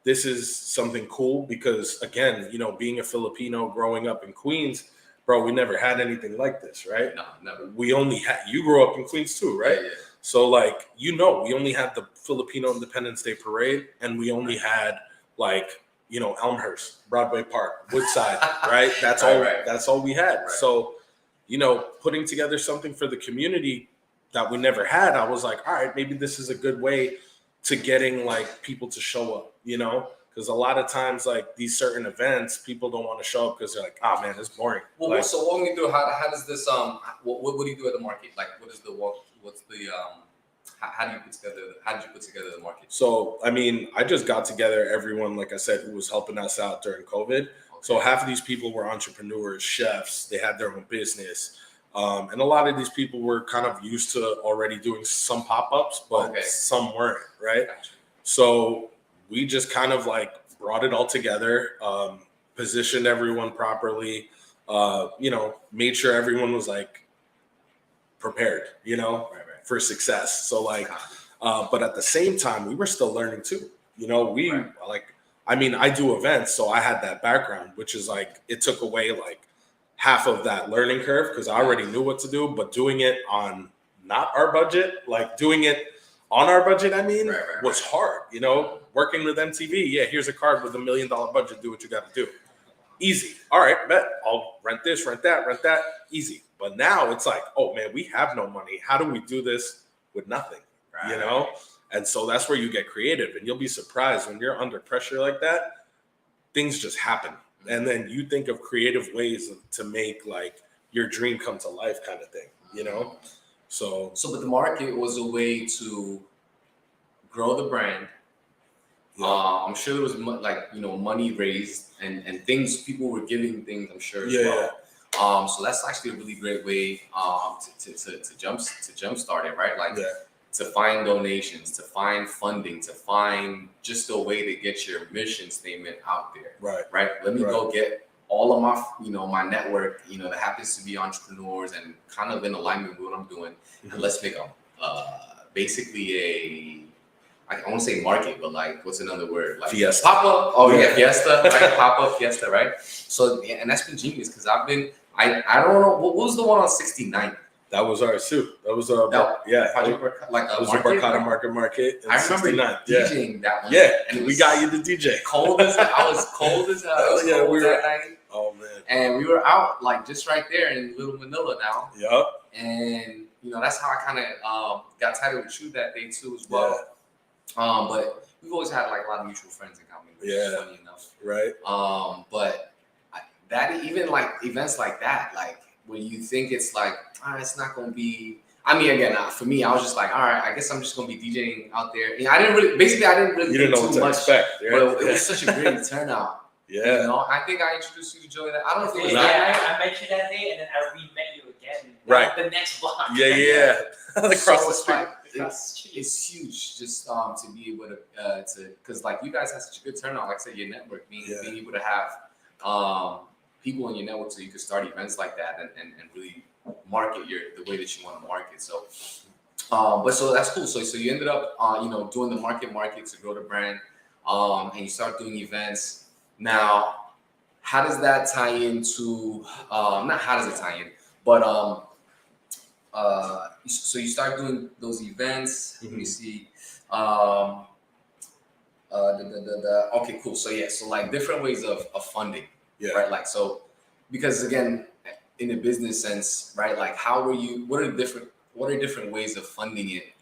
[SPEAKER 3] this is something cool because again, being a Filipino growing up in Queens, bro, we never had anything like this, right?
[SPEAKER 2] No, never.
[SPEAKER 3] We only had, you grew up in Queens too, right?
[SPEAKER 2] Yeah.
[SPEAKER 3] So like, we only had the Filipino Independence Day Parade, and we only had like, Elmhurst, Broadway Park, Woodside, right? That's all.
[SPEAKER 2] Right.
[SPEAKER 3] That's all we had.
[SPEAKER 2] Right.
[SPEAKER 3] So, putting together something for the community that we never had, I was like, all right, maybe this is a good way to getting like people to show up, because a lot of times like these certain events, people don't want to show up because they're like, oh man, it's boring.
[SPEAKER 2] Well,
[SPEAKER 3] like,
[SPEAKER 2] so walk me through how does this what do you do at the market? Like, what's the how did you put together the market?
[SPEAKER 3] So, I mean, I just got together everyone, like I said, who was helping us out during COVID. Okay. So half of these people were entrepreneurs, chefs, they had their own business. And a lot of these people were kind of used to already doing some pop-ups, but some weren't, right?
[SPEAKER 2] Gotcha.
[SPEAKER 3] So we just kind of like brought it all together, positioned everyone properly, made sure everyone was like prepared, for success. So like, but at the same time, we were still learning too. I do events, so I had that background, which is like, it took away like half of that learning curve because I already knew what to do, but doing it on not our budget, like doing it on our budget, was hard, working with MTV. Yeah, here's a card with $1 million budget. Do what you got to do. Easy. All right, bet. I'll rent this, rent that. Easy. But now it's like, oh man, we have no money. How do we do this with nothing?
[SPEAKER 2] Right.
[SPEAKER 3] And so that's where you get creative, and you'll be surprised when you're under pressure like that, things just happen. And then you think of creative ways to make like your dream come to life kind of thing, So
[SPEAKER 2] but the market was a way to grow the brand.
[SPEAKER 3] Yeah.
[SPEAKER 2] I'm sure there was money raised and things, people were giving things, I'm sure as well. Yeah. So that's actually a really great way to jumpstart it, right? Like to find donations, to find funding, to find just a way to get your mission statement out there. Right. Let me go get all of my, my network, that happens to be entrepreneurs and kind of in alignment with what I'm doing. Mm-hmm. And let's make basically I won't say market, but like, what's another word? Like
[SPEAKER 3] Fiesta.
[SPEAKER 2] Pop-up. Oh yeah, Fiesta. Like pop-up Fiesta, right? So, and that's been genius because I don't know, what was the one on 69th?
[SPEAKER 3] That was ours too. That was
[SPEAKER 2] Project Barkada,
[SPEAKER 3] it was a Barkada market.
[SPEAKER 2] I remember DJing that one.
[SPEAKER 3] Yeah, and we got you the DJ.
[SPEAKER 2] I was cold as hell.
[SPEAKER 3] Yeah, we were
[SPEAKER 2] that night.
[SPEAKER 3] Oh man.
[SPEAKER 2] And we were out like just right there in Little Manila now.
[SPEAKER 3] Yep.
[SPEAKER 2] And that's how I kind of got tied with you that day too as well. Yeah. But we've always had like a lot of mutual friends in common. Which is funny enough.
[SPEAKER 3] Right.
[SPEAKER 2] But that even like events like that, like when you think it's like, it's not going to be. I mean, again, for me, I was just like, all right, I guess I'm just going to be DJing out there. I didn't really
[SPEAKER 3] you didn't know what to expect.
[SPEAKER 2] Right? But it was such a great turnout.
[SPEAKER 3] Yeah.
[SPEAKER 2] I think I introduced you to Joey. I don't know if it was
[SPEAKER 4] I met you that day, and then I re-met you again.
[SPEAKER 3] Right.
[SPEAKER 4] The next block.
[SPEAKER 3] Yeah. Across the street.
[SPEAKER 2] It's huge just to be able to because like you guys have such a good turnout. Like I said, your network being able to have people in your network so you could start events like that and really market the way that you want to market. So but so that's cool. So you ended up doing the market to grow the brand, and you start doing events. Now, how does that tie into not how does it tie in, but so you start doing those events. Mm-hmm. Let me see. Okay, cool. So like different ways of funding, right? Like so, because again, in the business sense, right? Like what are different ways of funding it,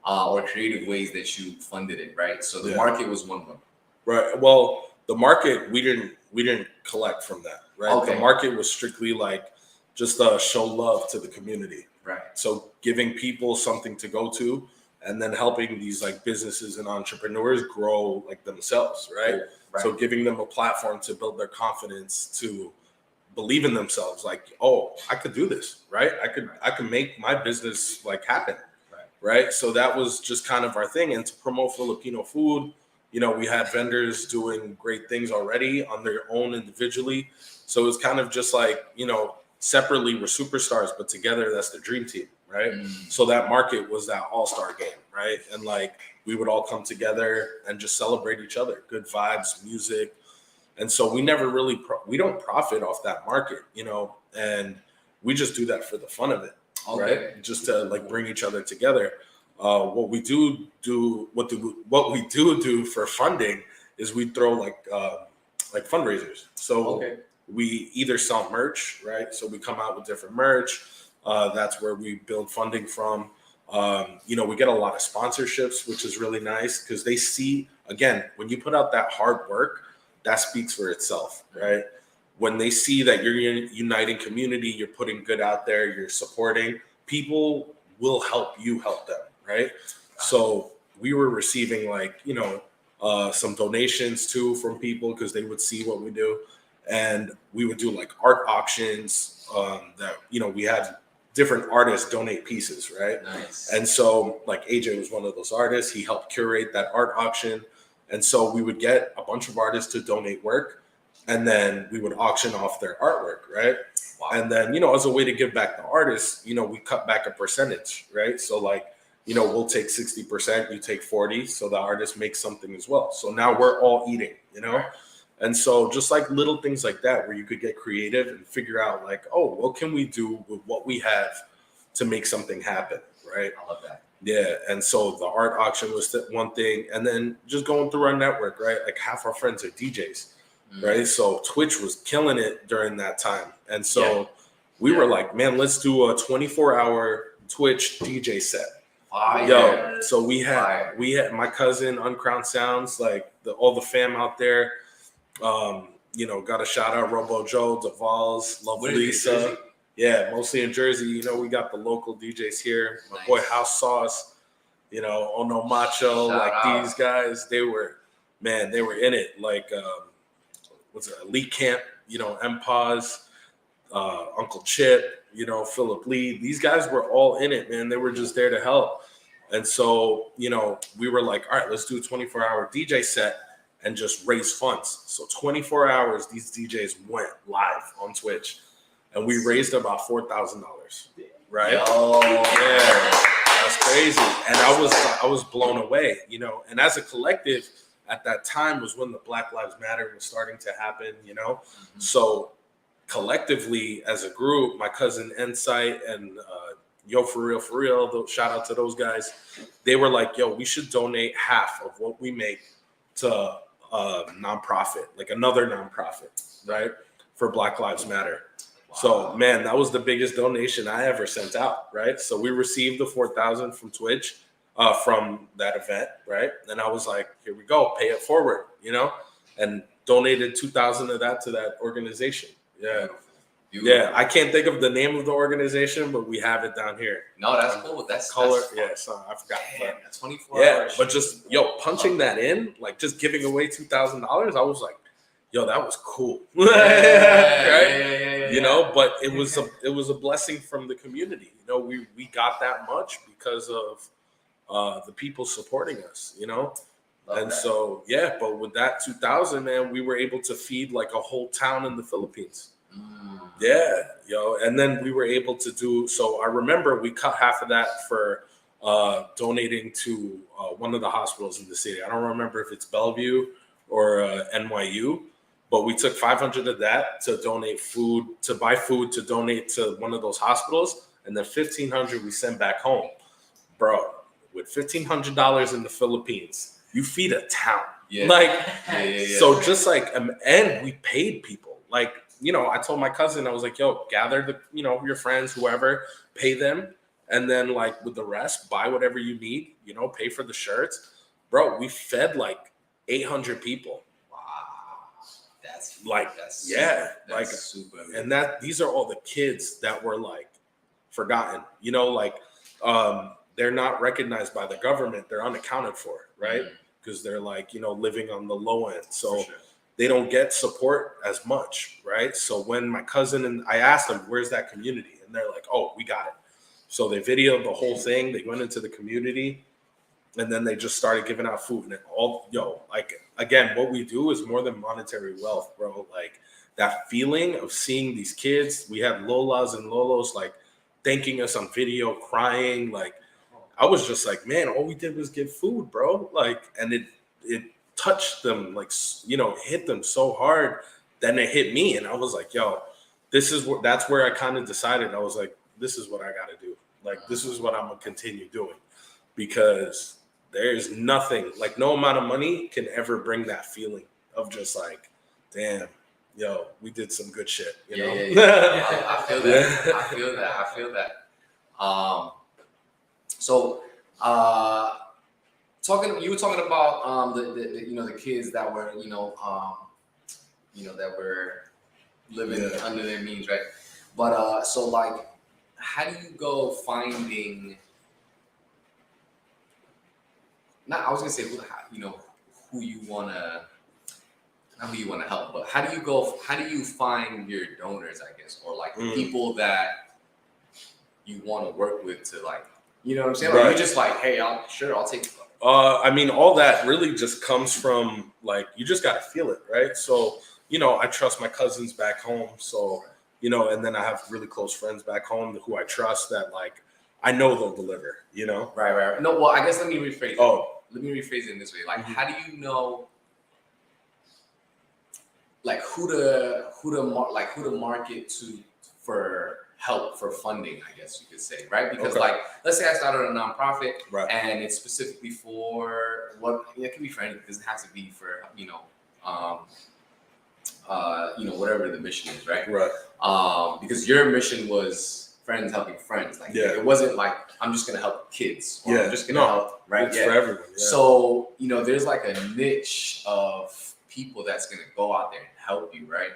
[SPEAKER 2] or creative ways that you funded it, right? So the market was one of them,
[SPEAKER 3] right? Well, the market we didn't collect from that, right? Okay. The market was strictly like just show love to the community.
[SPEAKER 2] Right.
[SPEAKER 3] So giving people something to go to and then helping these like businesses and entrepreneurs grow like themselves, right? So giving them a platform to build their confidence, to believe in themselves, like, oh, I could do this, right? I could make my business like happen, right? So that was just kind of our thing. And to promote Filipino food, you know, we had vendors doing great things already on their own individually. So it was kind of just like, you know, separately we're superstars, but together that's the dream team, right? So that market was that all-star game, right? And like we would all come together and just celebrate each other, good vibes, music. And so we never really, we don't profit off that market, you know, and we just do that for the fun of it, right? Just to like bring each other together. What we do for funding is we throw like fundraisers. So we either sell merch, right? So we come out with different merch. That's where we build funding from. You know, we get a lot of sponsorships, which is really nice because they see, again, when you put out that hard work, that speaks for itself, right? When they see that you're uniting community, you're putting good out there, you're supporting, people will help you help them, right? So we were receiving like, you know, some donations too from people because they would see what we do. And we would do like art auctions that, you know, we had different artists donate pieces, right?
[SPEAKER 2] Nice.
[SPEAKER 3] And so like AJ was one of those artists. He helped curate that art auction. And so we would get a bunch of artists to donate work, and then we would auction off their artwork, right?
[SPEAKER 2] Wow.
[SPEAKER 3] And then, you know, as a way to give back the artists, you know, we cut back a percentage, right? So like, you know, we'll take 60%, you take 40, so the artist makes something as well. So now we're all eating, you know? And so just like little things like that, where you could get creative and figure out like, oh, what can we do with what we have to make something happen, right?
[SPEAKER 2] I love that.
[SPEAKER 3] Yeah, and so the art auction was one thing, and then just going through our network, right? Like half our friends are DJs, right? So Twitch was killing it during that time, and so we were like, man, let's do a 24-hour Twitch DJ set. Yo, so we had my cousin Uncrowned Sounds, like all the fam out there. You know, got a shout out Robo Joe, DeVals, Love Lisa. Yeah, mostly in Jersey. You know, we got the local DJs here. My boy House Sauce, you know, Ono Macho,
[SPEAKER 2] Shout
[SPEAKER 3] like
[SPEAKER 2] out.
[SPEAKER 3] these guys, they were in it. Like, what's it, Elite Camp, you know, MPAS, Uncle Chip, you know, Philip Lee. These guys were all in it, man. They were just there to help. And so, you know, we were like, all right, let's do a 24-hour DJ set and just raise funds. So 24 hours, these DJs went live on Twitch. And we raised about $4,000, right?
[SPEAKER 2] Yo.
[SPEAKER 3] Yeah, that's crazy. And I was blown away, you know. And as a collective, at that time was when the Black Lives Matter was starting to happen, you know. So collectively, as a group, my cousin Insight and Yo For Real, shout out to those guys. They were like, yo, we should donate half of what we make to a nonprofit, like another nonprofit, right? For Black Lives Matter. So, man, that was the biggest donation I ever sent out, right? So we received the $4,000 from Twitch, from that event, right? And I was like, here we go, pay it forward, you know? And donated $2,000 of that to that organization. Yeah.
[SPEAKER 2] Beautiful.
[SPEAKER 3] Yeah, I can't think of the name of the organization, but we have it down here.
[SPEAKER 2] No, that's cool. That's
[SPEAKER 3] Color.
[SPEAKER 2] That's
[SPEAKER 3] yeah, so I forgot.
[SPEAKER 2] Damn, that's 24 hours.
[SPEAKER 3] But just, punching that in, like just giving away $2,000, I was like, yo, that was cool. Right? You know, but it was a blessing from the community. You know, we got that much because of the people supporting us, you know? So, yeah, but with that 2,000, man, we were able to feed like a whole town in the Philippines. Yeah, and then we were able to do, so I remember we cut half of that for donating to one of the hospitals in the city. I don't remember if it's Bellevue or NYU, but we took 500 of that to donate food, to buy food to donate to one of those hospitals, and then 1,500 we sent back home. Bro, with $1,500 in the Philippines, you feed a town. So just like, and we paid people. Like, you know, I told my cousin, I was like, yo, gather the, you know, your friends, whoever, pay them. And then like with the rest, buy whatever you need, you know, pay for the shirts. Bro, we fed like 800 people.
[SPEAKER 2] Wow. That's
[SPEAKER 3] super. And these are all the kids that were like forgotten, you know, like they're not recognized by the government. They're unaccounted for, right? Because they're like, living on the low end. So they don't get support as much, right? So when my cousin and I asked them, where's that community? And they're like, oh, we got it. So they videoed the whole thing. They went into the community and then they just started giving out food. And again, what we do is more than monetary wealth, bro. Like that feeling of seeing these kids, we have Lolas and Lolos like thanking us on video, crying. Like I was just like, man, all we did was give food, bro. Like, and it touched them, like, hit them so hard. Then it hit me. And I was like, yo, that's where I kind of decided. I was like, this is what I got to do. Like, this is what I'm going to continue doing, because there's nothing, like no amount of money can ever bring that feeling of just like, damn, yo, we did some good shit, you know?
[SPEAKER 2] Yeah. I feel that. I feel that. So, you were talking about the kids that were that were living under their means, right? But so like, how do you go finding? I was gonna say who you wanna, not who you wanna help, but how do you find your donors, I guess, or like the people that you want to work with to like, you know what I'm saying? Like, you're just like, hey, I'll take.
[SPEAKER 3] I mean, all that really just comes from like, you just gotta feel it, right? So, I trust my cousins back home. So, and then I have really close friends back home who I trust that like, I know they'll deliver,
[SPEAKER 2] Right. No, well, I guess let me rephrase it. Let me rephrase it in this way. Like, how do you know, like who to market to for help, for funding, I guess you could say, right? Because like, let's say I started a nonprofit, and it's specifically for it can be for anything. It doesn't have to be for whatever the mission is, right?
[SPEAKER 3] Right.
[SPEAKER 2] Because your mission was friends helping friends. Like, it wasn't like I'm just gonna help kids. Or I'm just gonna help, right?
[SPEAKER 3] It's for everyone. Yeah.
[SPEAKER 2] So there's like a niche of people that's gonna go out there and help you, right?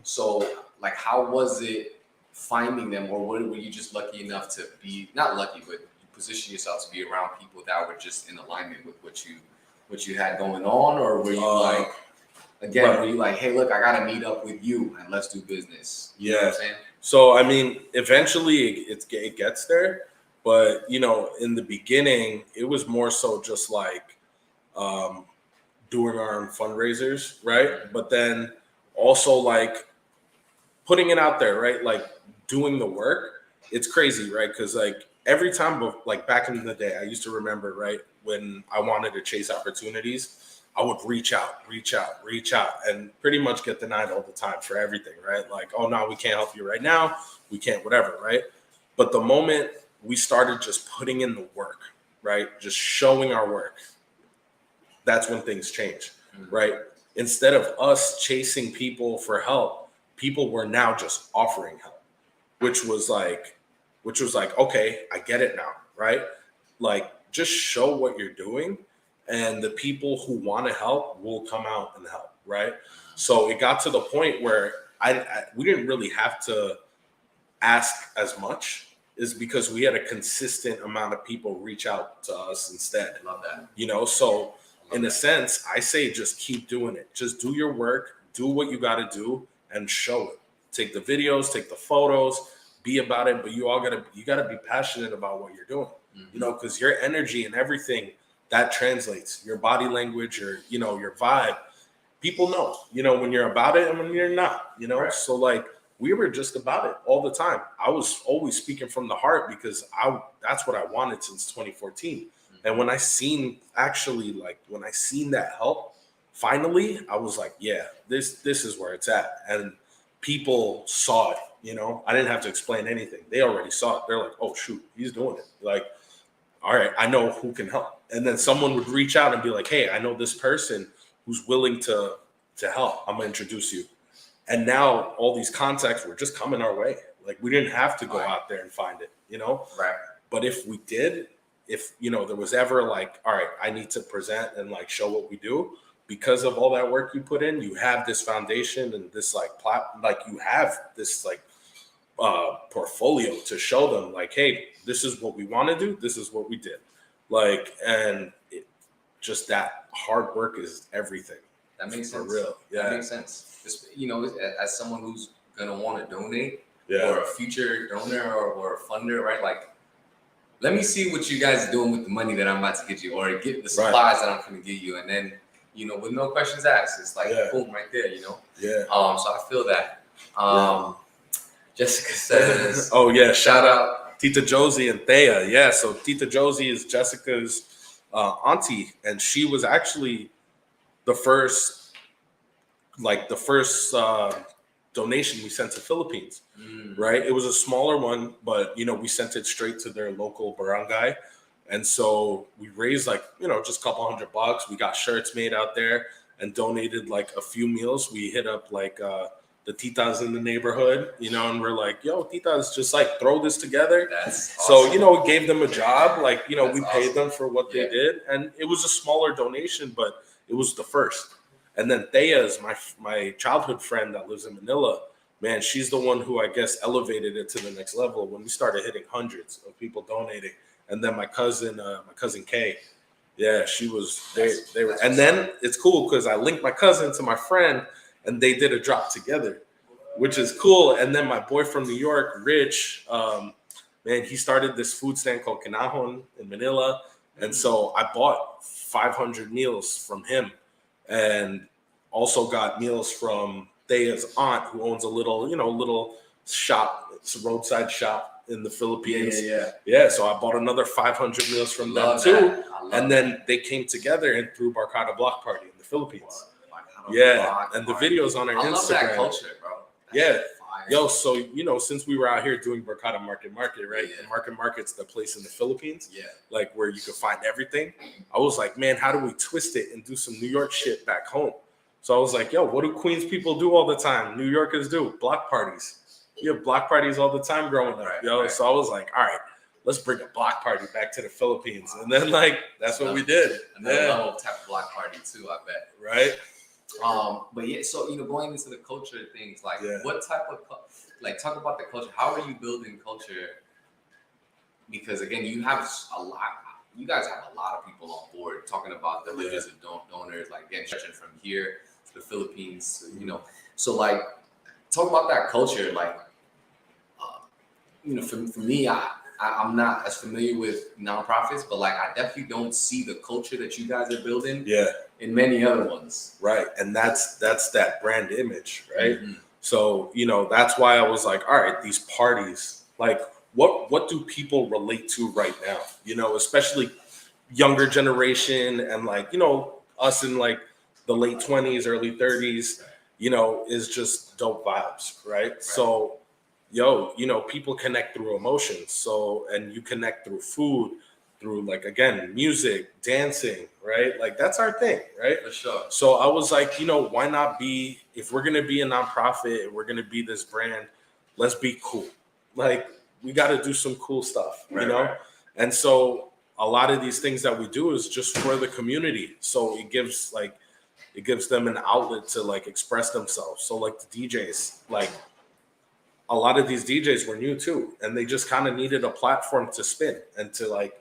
[SPEAKER 2] So like, how was it finding them, or were you just lucky enough to be, not lucky, but you position yourself to be around people that were just in alignment with what you had going on, or were you like, again, were you like, hey, look, I gotta meet up with you and let's do business? You know what I'm saying?
[SPEAKER 3] So I mean, eventually it gets there, but in the beginning, it was more so just like doing our own fundraisers, right? But then also like putting it out there, right? Like doing the work. It's crazy, right? Because like every time, like back in the day, I used to remember, right, when I wanted to chase opportunities, I would reach out, and pretty much get denied all the time for everything, right? Like, oh no, we can't help you right now. We can't, whatever, right? But the moment we started just putting in the work, right, just showing our work, that's when things change, right? Instead of us chasing people for help, people were now just offering help, which was like, okay, I get it now, right? Like, just show what you're doing, and the people who want to help will come out and help, right? So it got to the point where we didn't really have to ask as much, is because we had a consistent amount of people reach out to us instead.
[SPEAKER 2] Love that.
[SPEAKER 3] So in a sense, I say just keep doing it. Just do your work, do what you got to do, and show it. Take the videos, take the photos, be about it. But you gotta be passionate about what you're doing. Because your energy and everything that translates. Your body language, or your vibe. People know. When you're about it and when you're not.
[SPEAKER 2] Right.
[SPEAKER 3] So like, we were just about it all the time. I was always speaking from the heart, because that's what I wanted since 2014. And when I seen that help, finally, I was like, yeah, this is where it's at. And people saw it, I didn't have to explain anything. They already saw it. They're like, oh shoot, he's doing it. Like, all right, I know who can help. And then someone would reach out and be like, hey, I know this person who's willing to help. I'm gonna introduce you. And now all these contacts were just coming our way. Like, we didn't have to go out there and find it,
[SPEAKER 2] Right.
[SPEAKER 3] But if we did, if there was ever like, all right, I need to present and like show what we do, because of all that work you put in, you have this foundation and this like you have this like portfolio to show them like, hey, this is what we want to do. This is what we did. Like, and just that hard work is everything.
[SPEAKER 2] That makes
[SPEAKER 3] For
[SPEAKER 2] sense.
[SPEAKER 3] real. Yeah.
[SPEAKER 2] That makes sense. Just, as someone who's gonna want to donate
[SPEAKER 3] Yeah.
[SPEAKER 2] or a future donor or a funder, right? Like, let me see what you guys are doing with the money that I'm about to get you, or get the supplies that I'm gonna give you, and then with no questions asked, it's like boom, right there.
[SPEAKER 3] Yeah.
[SPEAKER 2] So I feel that. Jessica says,
[SPEAKER 3] "Oh yeah, shout out Tita Josie and Thea." Yeah, so Tita Josie is Jessica's auntie, and she was actually the first donation we sent to Philippines. Right? It was a smaller one, but we sent it straight to their local barangay. And so we raised just a couple $100. We got shirts made out there and donated like a few meals. We hit up the titas in the neighborhood, and we're like, yo, titas, just like throw this together.
[SPEAKER 2] That's awesome.
[SPEAKER 3] So, we gave them a job. Like, we
[SPEAKER 2] That's
[SPEAKER 3] paid
[SPEAKER 2] awesome.
[SPEAKER 3] them for what they did. And it was a smaller donation, but it was the first. And then Thea is my childhood friend that lives in Manila. Man, she's the one who I guess elevated it to the next level when we started hitting hundreds of people donating. And then my cousin Kay, yeah, she was they were. And then it's cool because I linked my cousin to my friend, and they did a drop together, which is cool. And then my boy from New York, Rich, man, he started this food stand called Canahon in Manila, and so I bought 500 meals from him, and also got meals from Thea's aunt, who owns a little shop. It's a roadside shop in the Philippines. Yeah. So I bought another 500 meals from them too. And then they came together and threw Barkada Block Party in the Philippines. And the videos on our Instagram. I love that
[SPEAKER 2] culture, bro.
[SPEAKER 3] Yo, so since we were out here doing Barkada Market, right? And Market's the place in the Philippines, like where you can find everything. I was like, man, how do we twist it and do some New York shit back home? So I was like, yo, what do Queens people do all the time? New Yorkers do block parties. You have block parties all the time growing up, So I was like, all right, let's bring a block party back to the Philippines. And then that's what we did.
[SPEAKER 2] Another level type of block party too, I bet.
[SPEAKER 3] Right.
[SPEAKER 2] But yeah, so going into the culture things, like what type of talk about the culture. How are you building culture? Because again, you guys have a lot of people on board talking about the lineage of donors, like again, stretching from here to the Philippines, So talk about that culture, for me, I'm not as familiar with nonprofits, but I definitely don't see the culture that you guys are building in many other ones.
[SPEAKER 3] Right. And that's that brand image, right? Mm-hmm. So, that's why I was like, all right, these parties, what do people relate to right now? Especially younger generation and us in the late 20s, early 30s, is just dope vibes, right? So people connect through emotions. So, and you connect through food, through again, music, dancing, right? That's our thing, right?
[SPEAKER 2] For sure.
[SPEAKER 3] So I was like, why not be, if we're going to be a nonprofit and we're going to be this brand, let's be cool. We got to do some cool stuff, Right. And so a lot of these things that we do is just for the community. So it gives them an outlet to express themselves. So the DJs, a lot of these DJs were new too, and they just kind of needed a platform to spin and to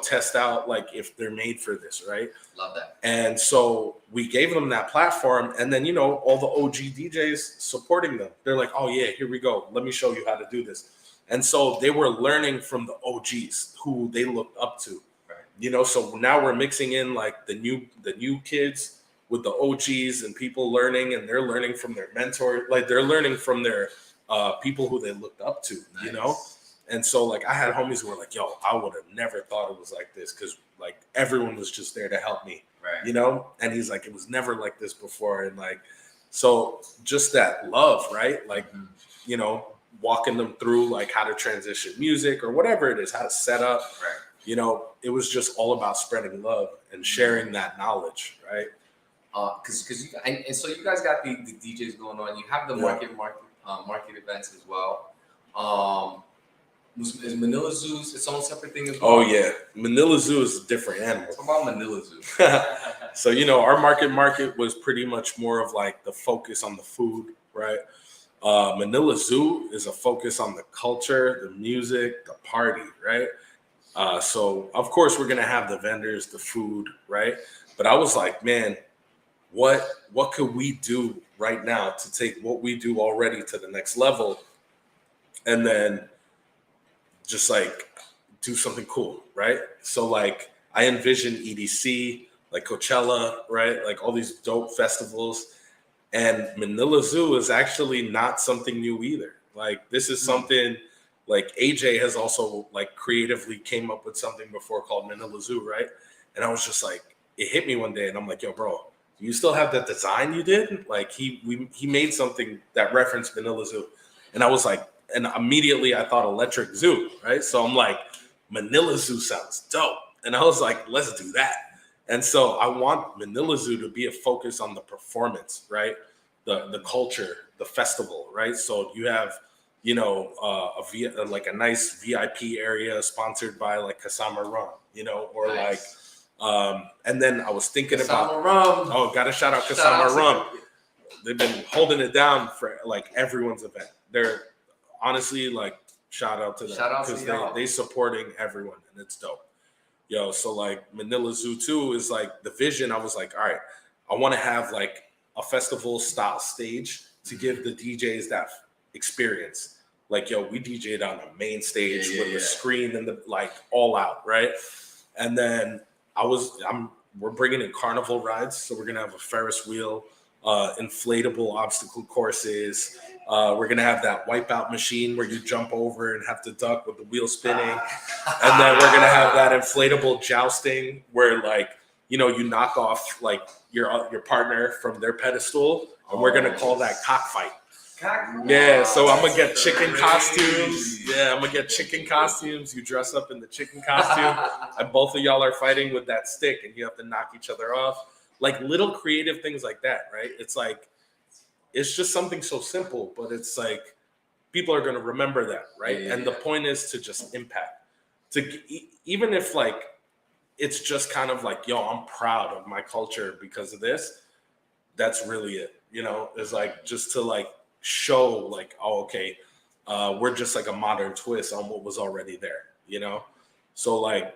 [SPEAKER 3] test out if they're made for this, right?
[SPEAKER 2] Love that.
[SPEAKER 3] And so we gave them that platform, and then all the OG DJs supporting them. They're like, oh yeah, here we go. Let me show you how to do this. And so they were learning from the OGs who they looked up to. Right. So now we're mixing in the new kids with the OGs, and people learning, and they're learning from their mentor, they're learning from their people who they looked up to,
[SPEAKER 2] Nice.
[SPEAKER 3] And so I had homies who were like, yo, I would have never thought it was like this, because everyone was just there to help me,
[SPEAKER 2] right.
[SPEAKER 3] And he's like, it was never like this before. And so just that love, right? Walking them through how to transition music or whatever it is, how to set up,
[SPEAKER 2] right.
[SPEAKER 3] It was just all about spreading love and sharing that knowledge, right?
[SPEAKER 2] So you guys got the DJs going on. You have the market events as well. Is Manila Zoo's its own separate thing as well?
[SPEAKER 3] Oh yeah, Manila Zoo is a different animal.
[SPEAKER 2] Talk about Manila Zoo.
[SPEAKER 3] So our market was pretty much more of the focus on the food, right? Manila Zoo is a focus on the culture, the music, the party, right? So of course we're gonna have the vendors, the food, right? But I was like, man, what could we do right now to take what we do already to the next level, and then just like do something cool, right? So like I envision EDC, like Coachella, right? Like all these dope festivals. And Manila Zoo is actually not something new either. Like this is something like AJ has also like creatively came up with something before called Manila Zoo, right? And I was just like, it hit me one day, and I'm like, yo, bro, do you still have that design you did? Like he made something that referenced Manila Zoo, and I was like, and immediately I thought Electric Zoo, right? So I'm like, Manila Zoo sounds dope, and I was like, let's do that. And so I want Manila Zoo to be a focus on the performance, right? The culture, the festival, right? So you have, you know, like a nice VIP area sponsored by like Kasama Rum, you know, or
[SPEAKER 2] Nice.
[SPEAKER 3] and then I was thinking about,
[SPEAKER 2] Kasama Rum.
[SPEAKER 3] oh, gotta shout out
[SPEAKER 2] Shout
[SPEAKER 3] Kasama
[SPEAKER 2] out to
[SPEAKER 3] Rum.
[SPEAKER 2] them.
[SPEAKER 3] They've been holding it down for like everyone's event. They're honestly like, shout out to them
[SPEAKER 2] Shout out to
[SPEAKER 3] because
[SPEAKER 2] y'all.
[SPEAKER 3] they supporting everyone, and it's dope. Yo, so like Manila Zoo 2 is like the vision. I was like, all right, I want to have like a festival style stage to give the DJs that experience. Like, yo, we DJ'd on a main stage with the screen and the like all out, right? And then we're bringing in carnival rides, so we're gonna have a Ferris wheel, inflatable obstacle courses. We're gonna have that wipeout machine where you jump over and have to duck with the wheel spinning, and then we're gonna have that inflatable jousting where, like, you know, you knock off like your partner from their pedestal, and we're gonna call that cockfight. Yeah, so I'm gonna get chicken costumes. Yeah, I'm gonna get chicken costumes. You dress up in the chicken costume, and both of y'all are fighting with that stick, and you have to knock each other off. Like little creative things like that, right? It's like, it's just something so simple, but it's like people are gonna remember that, right? And the point is to just impact. Even if like it's just kind of like, yo, I'm proud of my culture because of this. That's really it, you know. It's like just to like show like, oh, okay, we're just like a modern twist on what was already there, you know. So like,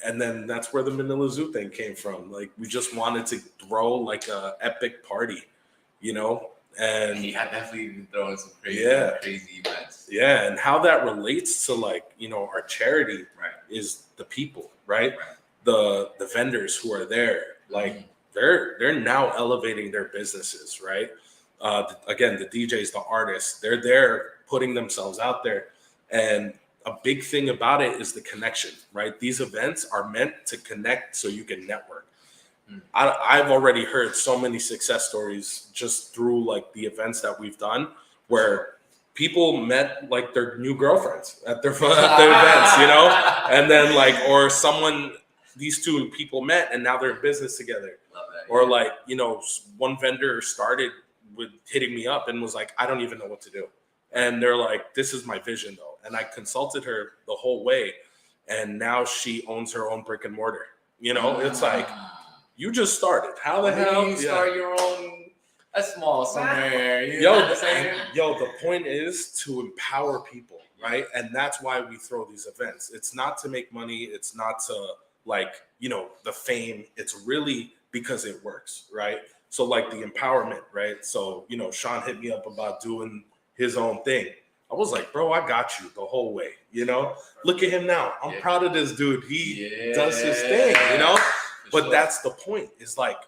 [SPEAKER 3] and then that's where the Manila Zoo thing came from. Like we just wanted to throw like a epic party, you know. And
[SPEAKER 2] yeah, definitely been throwing some crazy events.
[SPEAKER 3] Yeah, and how that relates to like, you know, our charity, right, is the people, right? The vendors who are there, like they're now elevating their businesses, right? Again, the DJs, the artists, they're there putting themselves out there. And a big thing about it is the connection, right? These events are meant to connect so you can network. I've already heard so many success stories just through like the events that we've done where people met like their new girlfriends at their events, you know? And then like, or these two people met and now they're in business together. Or like, you know, one vendor started with hitting me up and was like, I don't even know what to do. And they're like, this is my vision though. And I consulted her the whole way. And now she owns her own brick and mortar. You know, it's like, you just started. How the hell?
[SPEAKER 2] You start your own, a small somewhere. You know what I'm saying?
[SPEAKER 3] The point is to empower people, right? And that's why we throw these events. It's not to make money. It's not to like, you know, the fame. It's really because it works, right? So like the empowerment, right? So, you know, Sean hit me up about doing his own thing. I was like, bro, I got you the whole way, you know? Look at him now. I'm proud of this dude. He does his thing, you know? But that's the point, is like,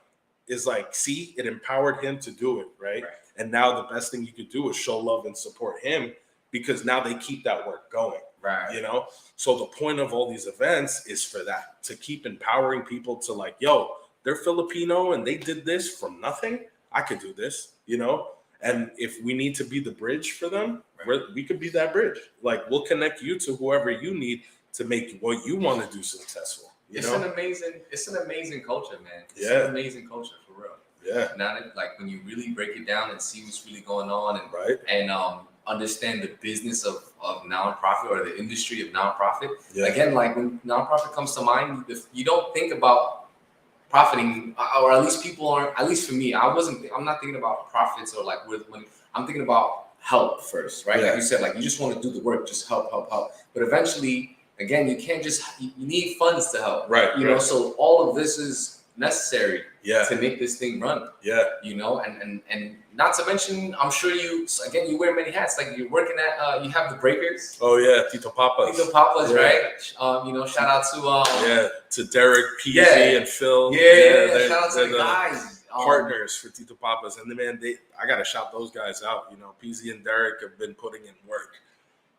[SPEAKER 3] see, it empowered him to do it, right? And now the best thing you could do is show love and support him, because now they keep that work going, right? You know? So the point of all these events is for that, to keep empowering people to like, yo, they're Filipino and they did this from nothing. I could do this, you know? And if we need to be the bridge for them, we could be that bridge. Like we'll connect you to whoever you need to make what you want to do successful. It's an
[SPEAKER 2] amazing culture, man. It's an amazing culture for real.
[SPEAKER 3] Yeah.
[SPEAKER 2] Now that, like, when you really break it down and see what's really going on and understand the business of nonprofit or the industry of nonprofit. Again, like when nonprofit comes to mind, you don't think about profiting, or at least people aren't. At least for me, I'm not thinking about profits or like when I'm thinking about help first, right?
[SPEAKER 3] Yeah.
[SPEAKER 2] Like you said, like you just want to do the work, just help. But eventually, again, you can't just, you need funds to help.
[SPEAKER 3] Right.
[SPEAKER 2] You know, so all of this is necessary
[SPEAKER 3] Yeah.
[SPEAKER 2] to make this thing run.
[SPEAKER 3] Yeah.
[SPEAKER 2] You know, and not to mention, I'm sure you wear many hats. Like you're working at, you have the breakers.
[SPEAKER 3] Oh yeah, Tito Papas.
[SPEAKER 2] Tito Papas,
[SPEAKER 3] Yeah.
[SPEAKER 2] right? You know, shout out to
[SPEAKER 3] to Derek, PZ,
[SPEAKER 2] Yeah.
[SPEAKER 3] and Phil.
[SPEAKER 2] Yeah, shout out to the guys.
[SPEAKER 3] Partners for Tito Papas, and man, I gotta shout those guys out. You know, PZ and Derek have been putting in work.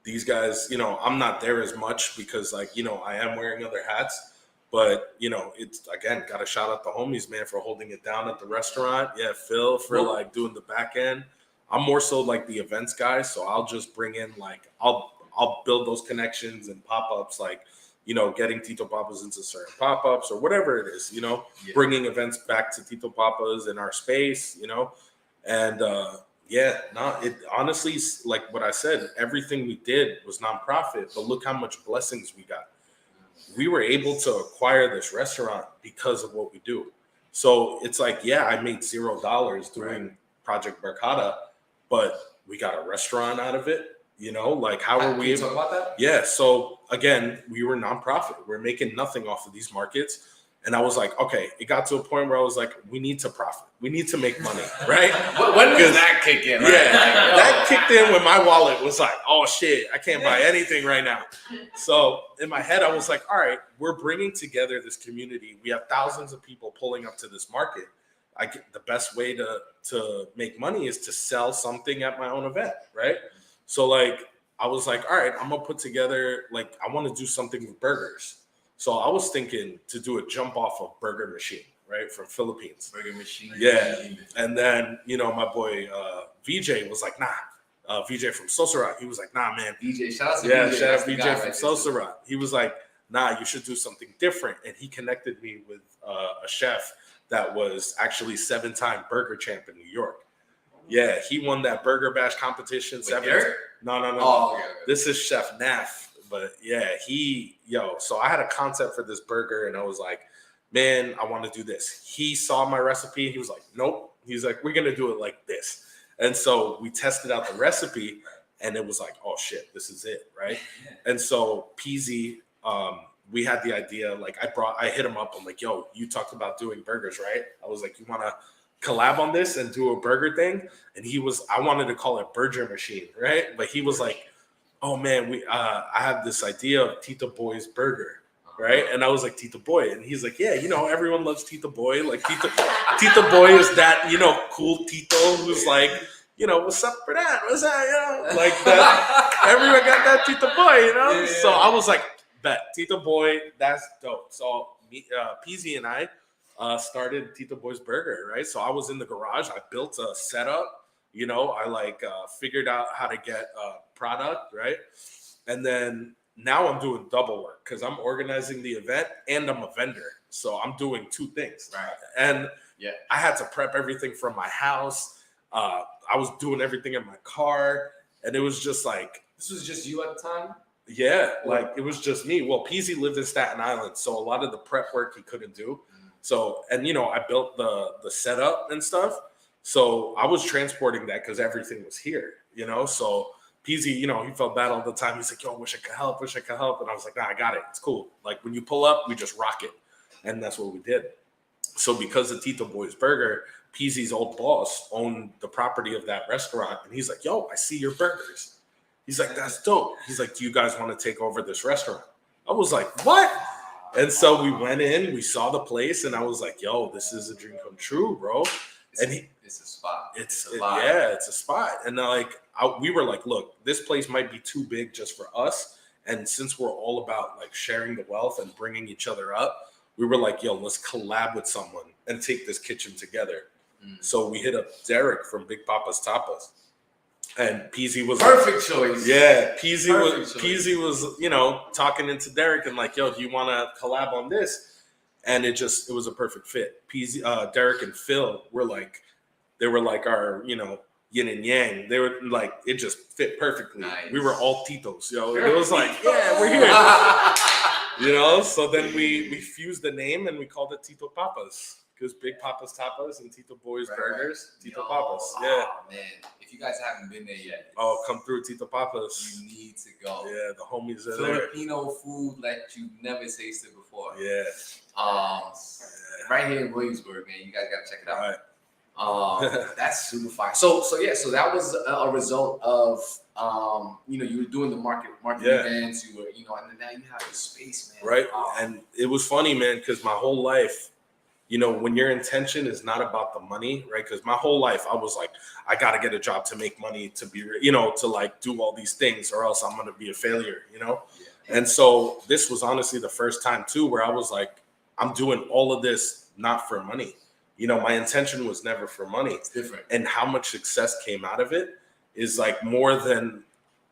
[SPEAKER 3] These guys, you know, I'm not there as much because, like, you know, I am wearing other hats. But, you know, it's, again, got to shout out the homies, man, for holding it down at the restaurant. Yeah, Phil for, like, doing the back end. I'm more so, like, the events guy, so I'll just bring in, like, I'll build those connections and pop-ups, like, you know, getting Tito Papas into certain pop-ups or whatever it is, you know, bringing events back to Tito Papas in our space, you know. And, it honestly, like what I said, everything we did was nonprofit, but look how much blessings we got. We were able to acquire this restaurant because of what we do. So it's like, yeah, I made $0 doing Project Barkada, but we got a restaurant out of it. You know, like how are we?
[SPEAKER 2] Can you talk about that?
[SPEAKER 3] Yeah. So again, we were nonprofit. We're making nothing off of these markets. And I was like, okay, it got to a point where I was like, we need to profit. We need to make money, right?
[SPEAKER 2] When does that kick in? Right?
[SPEAKER 3] Yeah, that kicked in when my wallet was like, oh shit, I can't buy anything right now. So in my head, I was like, all right, we're bringing together this community. We have thousands of people pulling up to this market. The best way to make money is to sell something at my own event, right? So like, I was like, all right, I'm gonna put together, like, I want to do something with burgers. So I was thinking to do a jump off of Burger Machine, right, from Philippines.
[SPEAKER 2] Burger Machine.
[SPEAKER 3] Yeah. And then, you know, my boy VJ was like, nah. VJ from Sosarat, he was like, nah, man.
[SPEAKER 2] VJ, shout out to VJ.
[SPEAKER 3] Yeah, shout out VJ from Sosarat. He was like, nah, you should do something different. And he connected me with a chef that was actually 7-time burger champ in New York. Yeah, he won that Burger Bash competition. No.
[SPEAKER 2] Oh, okay.
[SPEAKER 3] This is Chef Naff. But yeah, so I had a concept for this burger and I was like, man, I want to do this. He saw my recipe. He was like, nope. He's like, we're going to do it like this. And so we tested out the recipe and it was like, oh shit, this is it. Right. And so PZ, we had the idea, like I hit him up. I'm like, yo, you talked about doing burgers, right? I was like, you want to collab on this and do a burger thing? And I wanted to call it Burger Machine. Right. But he was like, oh man, I have this idea of Tito Boy's burger, right? And I was like, Tito Boy. And he's like, yeah, you know, everyone loves Tito Boy. Like Tito Boy is that, you know, cool Tito who's like, you know, what's up for that? What's that? You know, like that. Everyone got that Tito Boy, you know? Yeah. So I was like, bet, Tito Boy, that's dope. So PZ and I started Tito Boy's Burger, right? So I was in the garage. I built a setup. You know, I figured out how to get product, right? And then now I'm doing double work because I'm organizing the event and I'm a vendor. So I'm doing two things.
[SPEAKER 2] Right.
[SPEAKER 3] And I had to prep everything from my house. I was doing everything in my car. And it was just like...
[SPEAKER 2] This was just you at the time?
[SPEAKER 3] Yeah, like it was just me. Well, PZ lived in Staten Island. So a lot of the prep work he couldn't do. So, and you know, I built the setup and stuff. So I was transporting that because everything was here, you know? So PZ, you know, he felt bad all the time. He's like, yo, wish I could help. And I was like, nah, I got it. It's cool. Like when you pull up, we just rock it. And that's what we did. So because of Tito Boy's Burger, PZ's old boss owned the property of that restaurant. And he's like, yo, I see your burgers. He's like, that's dope. He's like, do you guys want to take over this restaurant? I was like, what? And so we went in, we saw the place, and I was like, yo, this is a dream come true, bro.
[SPEAKER 2] It's a spot. It's
[SPEAKER 3] a spot. And we were like, look, this place might be too big just for us. And since we're all about like sharing the wealth and bringing each other up, we were like, yo, let's collab with someone and take this kitchen together. So we hit up Derek from Big Papa's Tapas. And PZ was
[SPEAKER 2] perfect choice.
[SPEAKER 3] Yeah, PZ was, you know, talking into Derek and like, yo, do you want to collab on this? And it was a perfect fit. Derek and Phil were like, they were like our, you know, yin and yang. They were like, it just fit perfectly. Nice. We were all Titos, yo. It was like, yeah, we're here. You know, so then we fused the name and we called it Tito Papas Because Big Papa's Tapas and Tito Boy's
[SPEAKER 2] Right,
[SPEAKER 3] Burgers,
[SPEAKER 2] right.
[SPEAKER 3] Tito
[SPEAKER 2] Yo,
[SPEAKER 3] Papas. Yeah.
[SPEAKER 2] Oh, man. If you guys haven't been there yet,
[SPEAKER 3] Oh, come through Tito Papas.
[SPEAKER 2] you need to go.
[SPEAKER 3] Yeah, the homies are there.
[SPEAKER 2] Filipino food like you've never tasted before.
[SPEAKER 3] Yeah.
[SPEAKER 2] Right here in Williamsburg, man. You guys gotta check it out.
[SPEAKER 3] Right.
[SPEAKER 2] That's super fire. So that was a result of you were doing the marketing events, you were, and then now you have the space, man.
[SPEAKER 3] Right. And it was funny, man, because my whole life, when your intention is not about the money, right? Because my whole life I was like, I got to get a job to make money, to be, to like do all these things, or else I'm going to be a failure, Yeah. And so this was honestly the first time too, where I was like, I'm doing all of this not for money. My intention was never for money.
[SPEAKER 2] It's different.
[SPEAKER 3] And how much success came out of it is like more than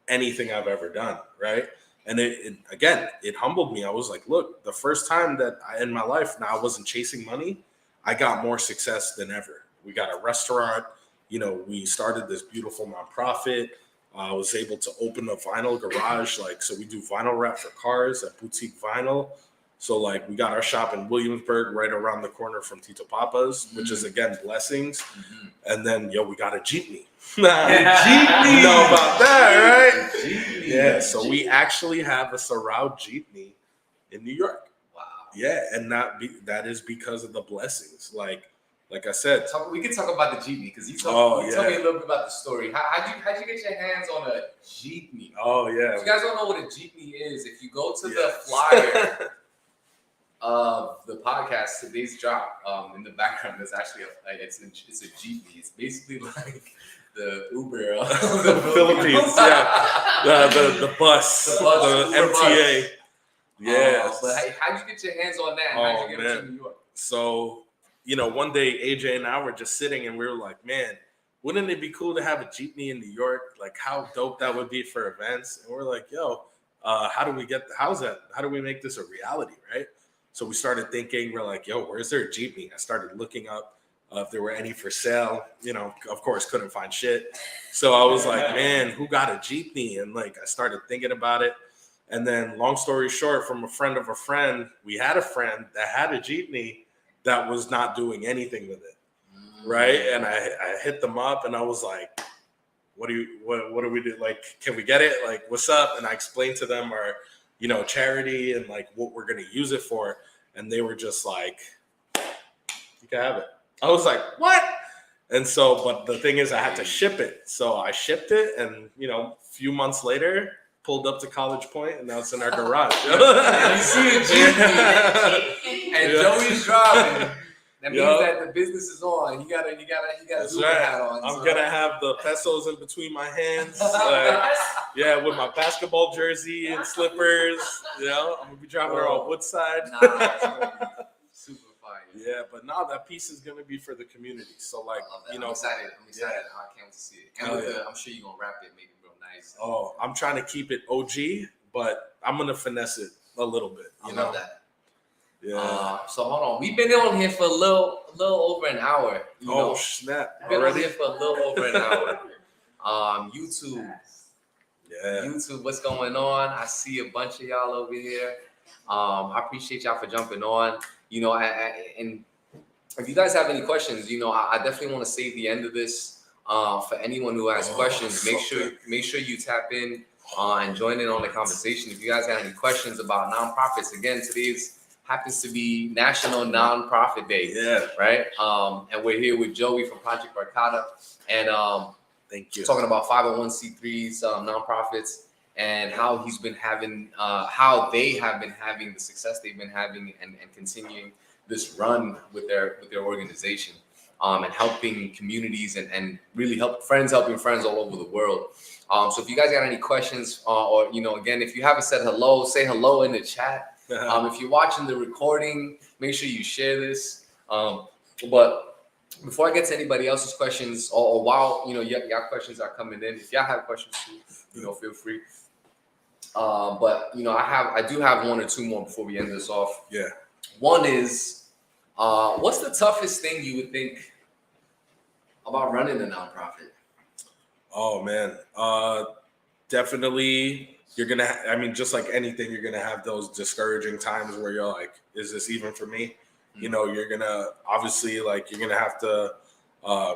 [SPEAKER 3] anything I've ever done, right? And it humbled me. I was like, look, the first time that in my life now I wasn't chasing money, I got more success than ever. We got a restaurant, we started this beautiful nonprofit. I was able to open a vinyl garage, so we do vinyl wrap for cars at Boutique Vinyl. So we got our shop in Williamsburg right around the corner from Tito Papa's, which is again blessings. Mm-hmm. And then we got a jeepney.
[SPEAKER 2] Jeepney.
[SPEAKER 3] You know about that, right?
[SPEAKER 2] Jeepney.
[SPEAKER 3] Yeah, so we actually have a Sorrel jeepney in New York.
[SPEAKER 2] Wow.
[SPEAKER 3] Yeah, and that is because of the blessings. Like I said,
[SPEAKER 2] we can talk about the jeepney because you tell me a little bit about the story. How'd you get your hands on a jeepney?
[SPEAKER 3] Oh yeah.
[SPEAKER 2] If you guys don't know what a jeepney is, if you go to the flyer of the podcast, today's drop, in the background, there's actually it's a jeepney. It's basically like the Uber of
[SPEAKER 3] the Philippines. Yeah, the bus, the MTA.
[SPEAKER 2] Bus.
[SPEAKER 3] Yeah.
[SPEAKER 2] But how'd you get your hands on that? And how'd you get it to New York?
[SPEAKER 3] So, one day AJ and I were just sitting and we were like, man, wouldn't it be cool to have a jeepney in New York? Like how dope that would be for events. And we're like, yo, how do we make this a reality, right? So we started thinking, we're like, yo, where's there a jeepney? I started looking up if there were any for sale, of course, couldn't find shit. So I was like, man, who got a jeepney? And I started thinking about it. And then long story short, from a friend of a friend, we had a friend that had a jeepney that was not doing anything with it. Right. And I hit them up and I was like, what do we do? Can we get it? What's up? And I explained to them our, charity and what we're going to use it for. And they were just like, you can have it. I was like, what? And so, but the thing is I had to ship it. So I shipped it and, a few months later, pulled up to College Point and now it's in our garage.
[SPEAKER 2] You see a jeepney and Joey's driving. That means that the business is on. You got a Uber hat on.
[SPEAKER 3] I'm gonna have the pesos in between my hands. With my basketball jersey and slippers. I'm gonna be driving around Woodside.
[SPEAKER 2] Super fire.
[SPEAKER 3] Yeah, but now that piece is gonna be for the community. So
[SPEAKER 2] I'm excited. I can't wait to see it. And I'm sure you're gonna wrap it, make it real nice.
[SPEAKER 3] Oh, I'm trying to keep it OG, but I'm gonna finesse it a little bit.
[SPEAKER 2] I love that.
[SPEAKER 3] Yeah.
[SPEAKER 2] So hold on. We've been on here for a little over an hour.
[SPEAKER 3] Snap!
[SPEAKER 2] We've been on here for a little over an hour. YouTube.
[SPEAKER 3] Yeah.
[SPEAKER 2] YouTube, what's going on? I see a bunch of y'all over here. I appreciate y'all for jumping on. And if you guys have any questions, I definitely want to save the end of this for anyone who has questions. Make sure you tap in and join in on the conversation. If you guys have any questions about nonprofits, again, today's happens to be National Nonprofit Day.
[SPEAKER 3] Yeah.
[SPEAKER 2] Right. And we're here with Joey from Project Barkada, and
[SPEAKER 3] thank you.
[SPEAKER 2] Talking about 501c3s, nonprofits, and how he's been having, how they have been having the success they've been having, and continuing this run with their organization, and helping communities and really helping friends all over the world. So if you guys got any questions, or again, if you haven't said hello, say hello in the chat. If you're watching the recording, make sure you share this. But before I get to anybody else's questions, or while your questions are coming in, if y'all have questions too, feel free. But I do have one or two more before we end this off.
[SPEAKER 3] Yeah.
[SPEAKER 2] One is, what's the toughest thing you would think about running a nonprofit?
[SPEAKER 3] Oh man, definitely. You're gonna, just like anything, you're gonna have those discouraging times where you're like, "Is this even for me?" You know, you're gonna obviously like you're gonna have to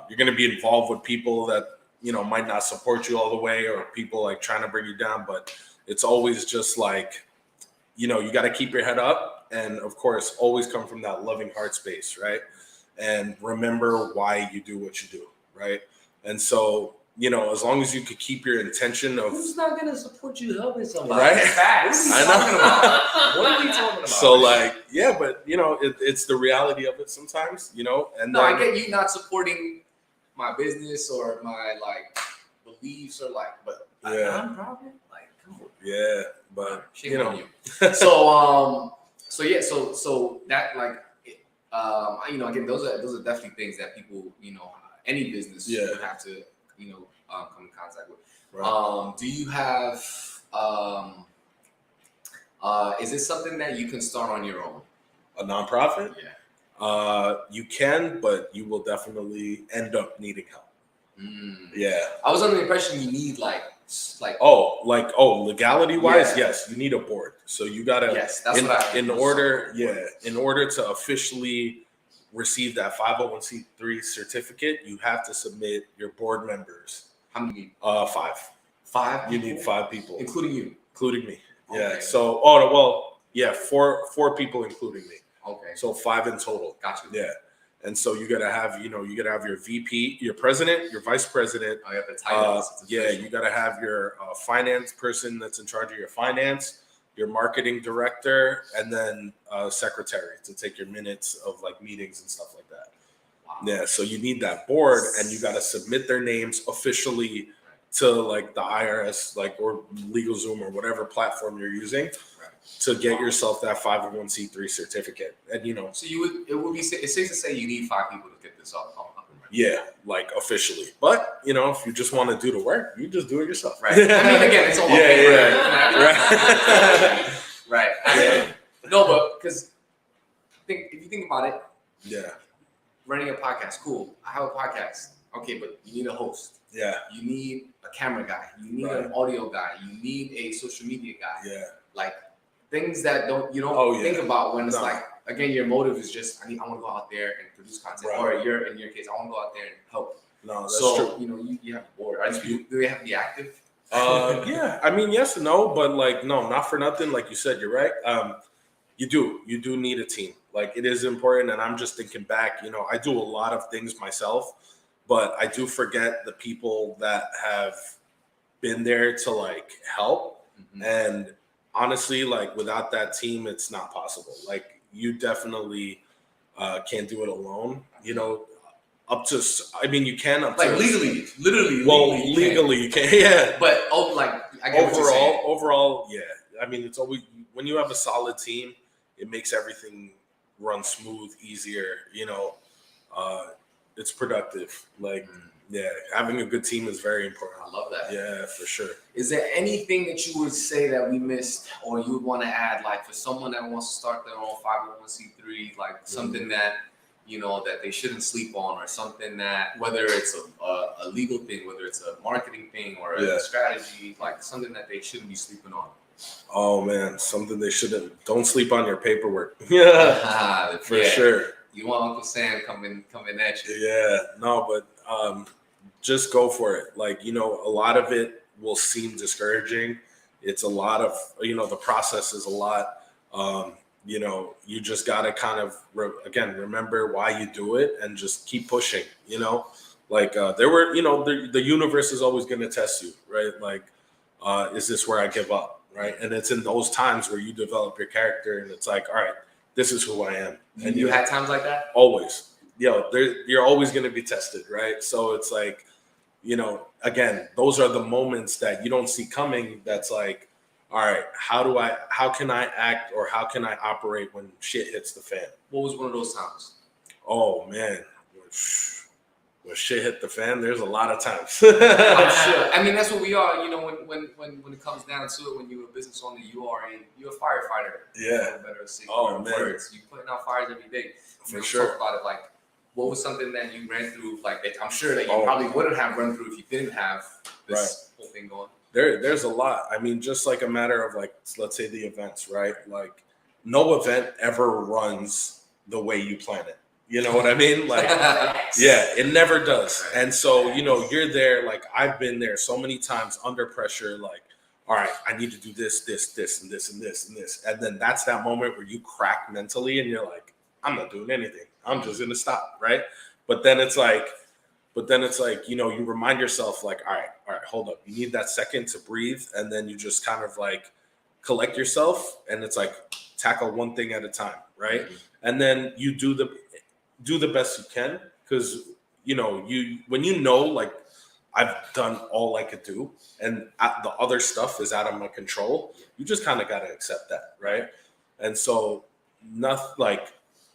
[SPEAKER 3] you're gonna be involved with people that you know might not support you all the way, or people like trying to bring you down. But it's always just like, you know, you got to keep your head up, and of course, always come from that loving heart space, right? And remember why you do what you do, right? And so, you know, as long as you could keep your intention of
[SPEAKER 2] Who's not gonna support you helping somebody?
[SPEAKER 3] Right?
[SPEAKER 2] Facts. What are we talking about? What are we talking about?
[SPEAKER 3] so like, yeah, but you know, it's the reality of it sometimes, you know. And
[SPEAKER 2] no,
[SPEAKER 3] then,
[SPEAKER 2] I get you not supporting my business or my like beliefs or like, but a
[SPEAKER 3] Yeah.
[SPEAKER 2] nonprofit, like, come on.
[SPEAKER 3] yeah, but
[SPEAKER 2] Shame
[SPEAKER 3] you know,
[SPEAKER 2] on you. So yeah, so that like, you know, again, those are definitely things that people, you know, any business
[SPEAKER 3] Yeah.
[SPEAKER 2] would have to, you know, come in contact with.
[SPEAKER 3] right.
[SPEAKER 2] Do you have is this something that you can start on your own?
[SPEAKER 3] A nonprofit,
[SPEAKER 2] Yeah.
[SPEAKER 3] you can, but you will definitely end up needing help. Yeah.
[SPEAKER 2] I was under the impression you need like
[SPEAKER 3] Legality wise,
[SPEAKER 2] Yeah.
[SPEAKER 3] yes, you need a board. So you gotta
[SPEAKER 2] yes, that's what I
[SPEAKER 3] in order to officially receive that 501c3 certificate, you have to submit your board members.
[SPEAKER 2] How many?
[SPEAKER 3] 5.
[SPEAKER 2] Five.
[SPEAKER 3] You
[SPEAKER 2] people?
[SPEAKER 3] need 5 people,
[SPEAKER 2] including you.
[SPEAKER 3] including me. Yeah.
[SPEAKER 2] Okay.
[SPEAKER 3] So, four people including me.
[SPEAKER 2] Okay.
[SPEAKER 3] So 5 in total.
[SPEAKER 2] Got you.
[SPEAKER 3] Yeah. And so you gotta have your VP, your president, your vice president.
[SPEAKER 2] I got the titles.
[SPEAKER 3] You gotta have your finance person that's in charge of your finance, your marketing director, and then secretary to take your minutes of like meetings and stuff like that.
[SPEAKER 2] Wow.
[SPEAKER 3] Yeah, so you need that board, and you gotta submit their names officially to like the IRS, like or LegalZoom or whatever platform you're using, to get yourself that 501c3 certificate. And you know,
[SPEAKER 2] so it's safe to say you need 5 people to get this up and running.
[SPEAKER 3] yeah, like officially. But you know, if you just want to do the work, you just do it yourself.
[SPEAKER 2] Right. I mean, again, it's all about
[SPEAKER 3] Right.
[SPEAKER 2] Right. No, but because if you think about it,
[SPEAKER 3] Yeah.
[SPEAKER 2] running a podcast, cool. I have a podcast. Okay, but you need a host.
[SPEAKER 3] Yeah.
[SPEAKER 2] You need a camera guy. You need
[SPEAKER 3] Right.
[SPEAKER 2] an audio guy. You need a social media guy.
[SPEAKER 3] Yeah.
[SPEAKER 2] Like things that you don't
[SPEAKER 3] Oh, yeah.
[SPEAKER 2] think about when it's
[SPEAKER 3] No.
[SPEAKER 2] like, again, your motive is just I want to go out there and produce content,
[SPEAKER 3] Right.
[SPEAKER 2] or in your case, I want to go out there and help.
[SPEAKER 3] No, that's
[SPEAKER 2] So
[SPEAKER 3] true.
[SPEAKER 2] you know, you have a board. Do they have to be active?
[SPEAKER 3] Yeah, I mean, yes and no, but like, no, not for nothing. Like you said, you're right. You do need a team. Like it is important. And I'm just thinking back, you know, I do a lot of things myself, but I do forget the people that have been there to like help.
[SPEAKER 2] Mm-hmm.
[SPEAKER 3] And honestly, like without that team, it's not possible. Like you definitely can't do it alone, you know. You can up
[SPEAKER 2] Like
[SPEAKER 3] to
[SPEAKER 2] legally, literally.
[SPEAKER 3] Well,
[SPEAKER 2] legally
[SPEAKER 3] you can, yeah.
[SPEAKER 2] But I get what you're saying.
[SPEAKER 3] Overall, yeah. I mean, it's always when you have a solid team, it makes everything run smooth, easier. You know, it's productive. Like, yeah, having a good team is very important.
[SPEAKER 2] I love that.
[SPEAKER 3] Yeah, for sure.
[SPEAKER 2] Is there anything that you would say that we missed, or you would want to add, like for someone that wants to start their own 501c3, like something that you know that they shouldn't sleep on, or something that whether it's a legal thing, whether it's a marketing thing, or a strategy, like something that they shouldn't be sleeping on?
[SPEAKER 3] Oh man, something they shouldn't. Don't sleep on your paperwork. Yeah, for sure.
[SPEAKER 2] You want Uncle Sam coming at you?
[SPEAKER 3] Yeah, no, but just go for it. Like, you know, a lot of it will seem discouraging. It's a lot of, you know, the process is a lot. You know, you just got to kind of, remember why you do it and just keep pushing, you know, like the universe is always going to test you, right? Like, is this where I give up? Right. And it's in those times where you develop your character and it's like, all right, this is who I am.
[SPEAKER 2] And you had times like that?
[SPEAKER 3] Always. You're always going to be tested. Right. So it's like, you know, again, those are the moments that you don't see coming. That's like, all right, how can I act or how can I operate when shit hits the fan?
[SPEAKER 2] What was one of those times?
[SPEAKER 3] Oh man, when shit hit the fan, there's a lot of times.
[SPEAKER 2] I'm sure. I mean, that's what we are. You know, when it comes down to it, when you're a business owner, you're a firefighter.
[SPEAKER 3] Yeah.
[SPEAKER 2] Better say
[SPEAKER 3] man.
[SPEAKER 2] words. You're putting out fires every day.
[SPEAKER 3] For sure.
[SPEAKER 2] Talk about it. Like, what was something that you ran through? Like, I'm sure that you probably wouldn't have run through if you didn't have this whole thing going.
[SPEAKER 3] There's a lot. I mean, just like a matter of like, let's say the events, right? Like, no event ever runs the way you plan it. You know what I mean? Like, yeah, it never does. And so, you're there, like I've been there so many times under pressure, like, all right, I need to do this, this, this, and this, and this, and this. And then that's that moment where you crack mentally and you're like, I'm not doing anything. I'm just gonna stop, right? But then it's like, you remind yourself, like, all right, hold up. You need that second to breathe, and then you just kind of like collect yourself, and it's like tackle one thing at a time, right? Mm-hmm. And then you do the best you can, because when like I've done all I could do, and the other stuff is out of my control, you just kind of got to accept that, right? And so, nothing like.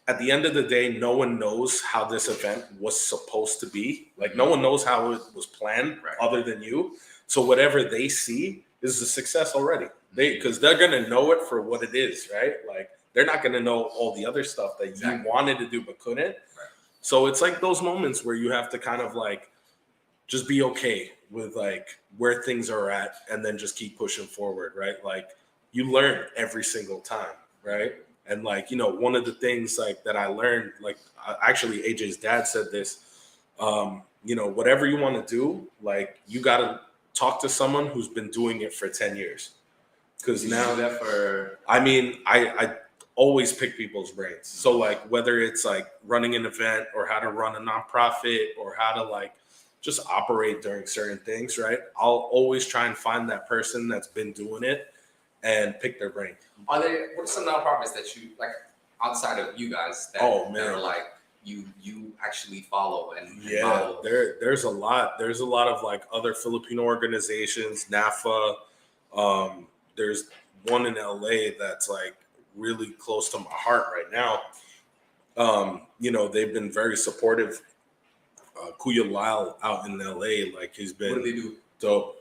[SPEAKER 3] At the end of the day, no one knows how this event was supposed to be. Like, no one knows how it was planned other than you. So whatever they see is a success already. Because they're going to know it for what it is, right? Like, they're not going to know all the other stuff that you wanted to do but couldn't. Right. So it's like those moments where you have to kind of like just be okay with like where things are at, and then just keep pushing forward, right? Like, you learn every single time, right? And like, one of the things like that I learned, like actually AJ's dad said this, whatever you want to do, like you got to talk to someone who's been doing it for 10 years. Because now I always pick people's brains. So like whether it's like running an event or how to run a nonprofit or how to like just operate during certain things, right? I'll always try and find that person that's been doing it and pick their brain.
[SPEAKER 2] What are some nonprofits that you like outside of you guys that are like you actually follow and follow?
[SPEAKER 3] There's a lot of like other Filipino organizations, NAFA. There's one in LA that's like really close to my heart right now. They've been very supportive. Kuya Lyle out in LA, like he's been.
[SPEAKER 2] What do they do?
[SPEAKER 3] So